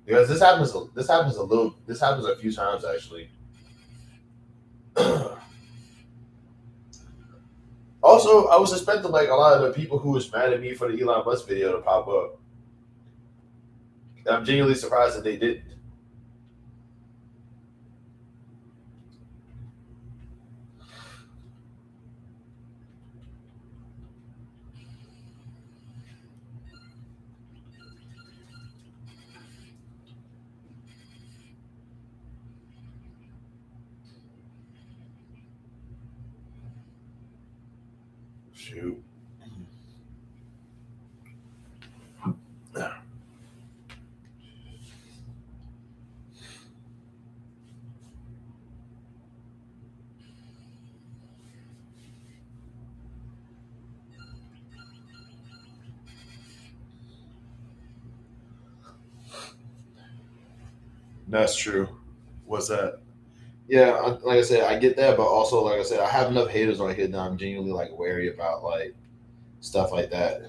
because this happens. This happens a little. This happens a few times actually. Also, I was expecting like a lot of the people who was mad at me for the Elon Musk video to pop up. I'm genuinely surprised that they didn't. Shoot. That's true. What's that? Yeah, like I said, I get that, but also like I said, I have enough haters on here that I'm genuinely like wary about like stuff like that.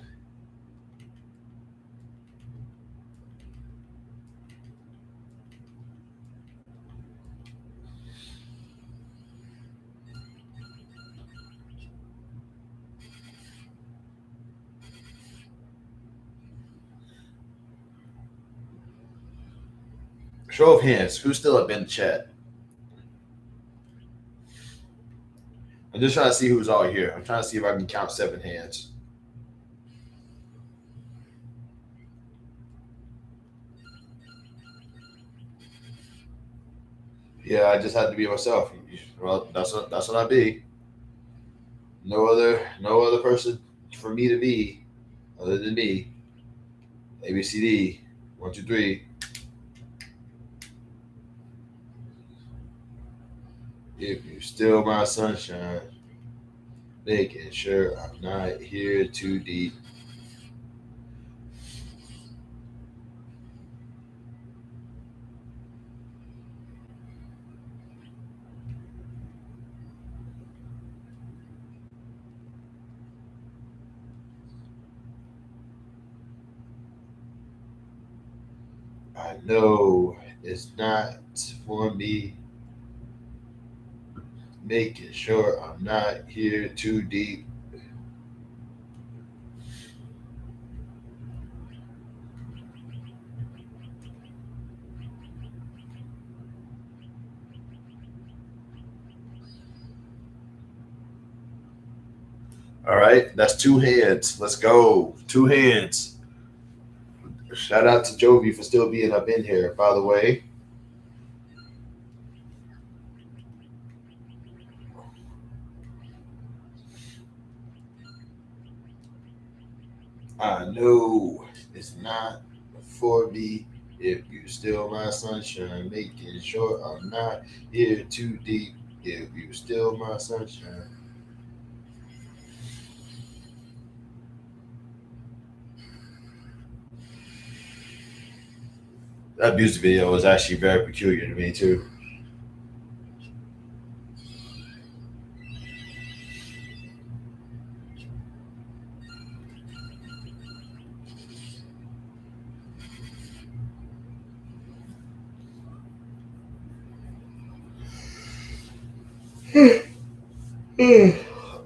Show of hands, who's still up in the chat? I'm just trying to see who's all here. I'm trying to see if I can count 7 hands. Yeah, I just had to be myself. Well, that's what I be. No other person for me to be other than me. ABCD, 1, 2, 3. If you're still my sunshine, making sure I'm not here too deep. I know it's not for me, making sure I'm not here too deep. All right, that's 2 hands. Let's go. 2 hands. Shout out to Jovi for still being up in here, by the way. I know it's not for me. If you still my sunshine, making sure I'm not here too deep. If you still my sunshine. That music video was actually very peculiar to me too.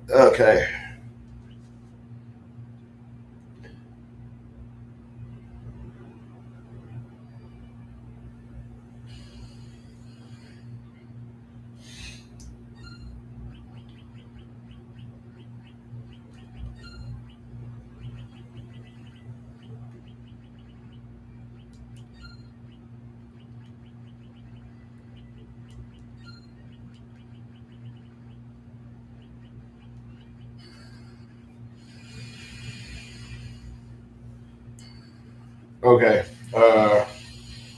Okay. Okay. I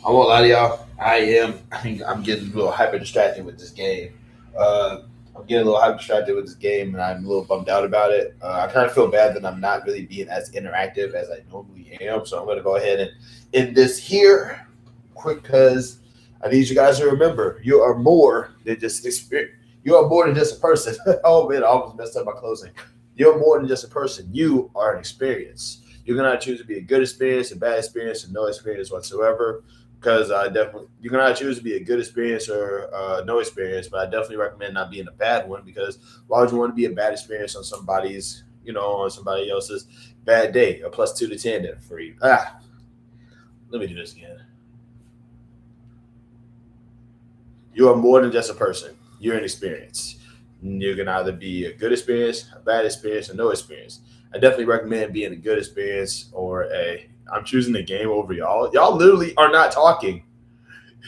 won't lie to y'all. I think I'm getting a little hyper distracted with this game. I'm getting a little hyper distracted with this game, and I'm a little bummed out about it. I kind of feel bad that I'm not really being as interactive as I normally am. So I'm going to go ahead and end this here quick because I need you guys to remember you are more than just experience. You are more than just a person. Oh man, I almost messed up my closing. You're more than just a person. You are an experience. You're gonna choose to be a good experience, a bad experience, and no experience whatsoever. Because I definitely you're gonna choose to be a good experience or no experience, but I definitely recommend not being a bad one because why would you want to be a bad experience on somebody's, on somebody else's bad day? A plus 2 to 10 then for you. Let me do this again. You are more than just a person. You're an experience. You can either be a good experience, a bad experience, or no experience. I definitely recommend being a good experience or a. I'm choosing the game over y'all. Y'all literally are not talking.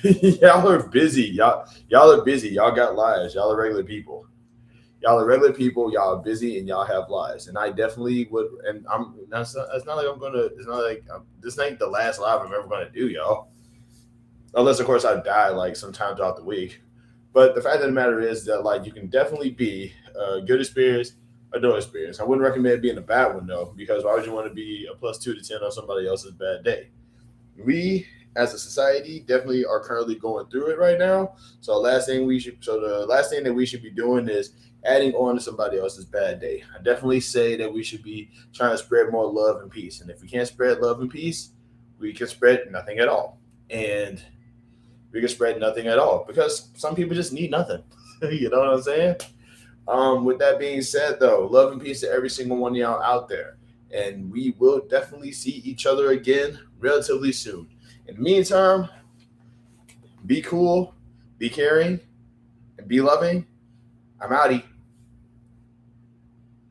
Y'all are busy. Y'all are busy. Y'all got lives. Y'all are regular people. Y'all are regular people. Y'all are busy and y'all have lives. And I definitely would. And I'm. That's not like I'm gonna. It's not like this ain't the last live I'm ever gonna do, y'all. Unless of course I die like sometime throughout the week. But the fact of the matter is that like you can definitely be a good experience, a no experience. I wouldn't recommend being a bad one though, because why would you want to be a plus 2 to 10 on somebody else's bad day? We as a society definitely are currently going through it right now. So the last thing that we should be doing is adding on to somebody else's bad day. I definitely say that we should be trying to spread more love and peace. And if we can't spread love and peace, we can spread nothing at all. And we can spread nothing at all because some people just need nothing. You know what I'm saying? With that being said, though, love and peace to every single one of y'all out there. And we will definitely see each other again relatively soon. In the meantime, be cool, be caring, and be loving. I'm outie.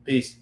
Peace.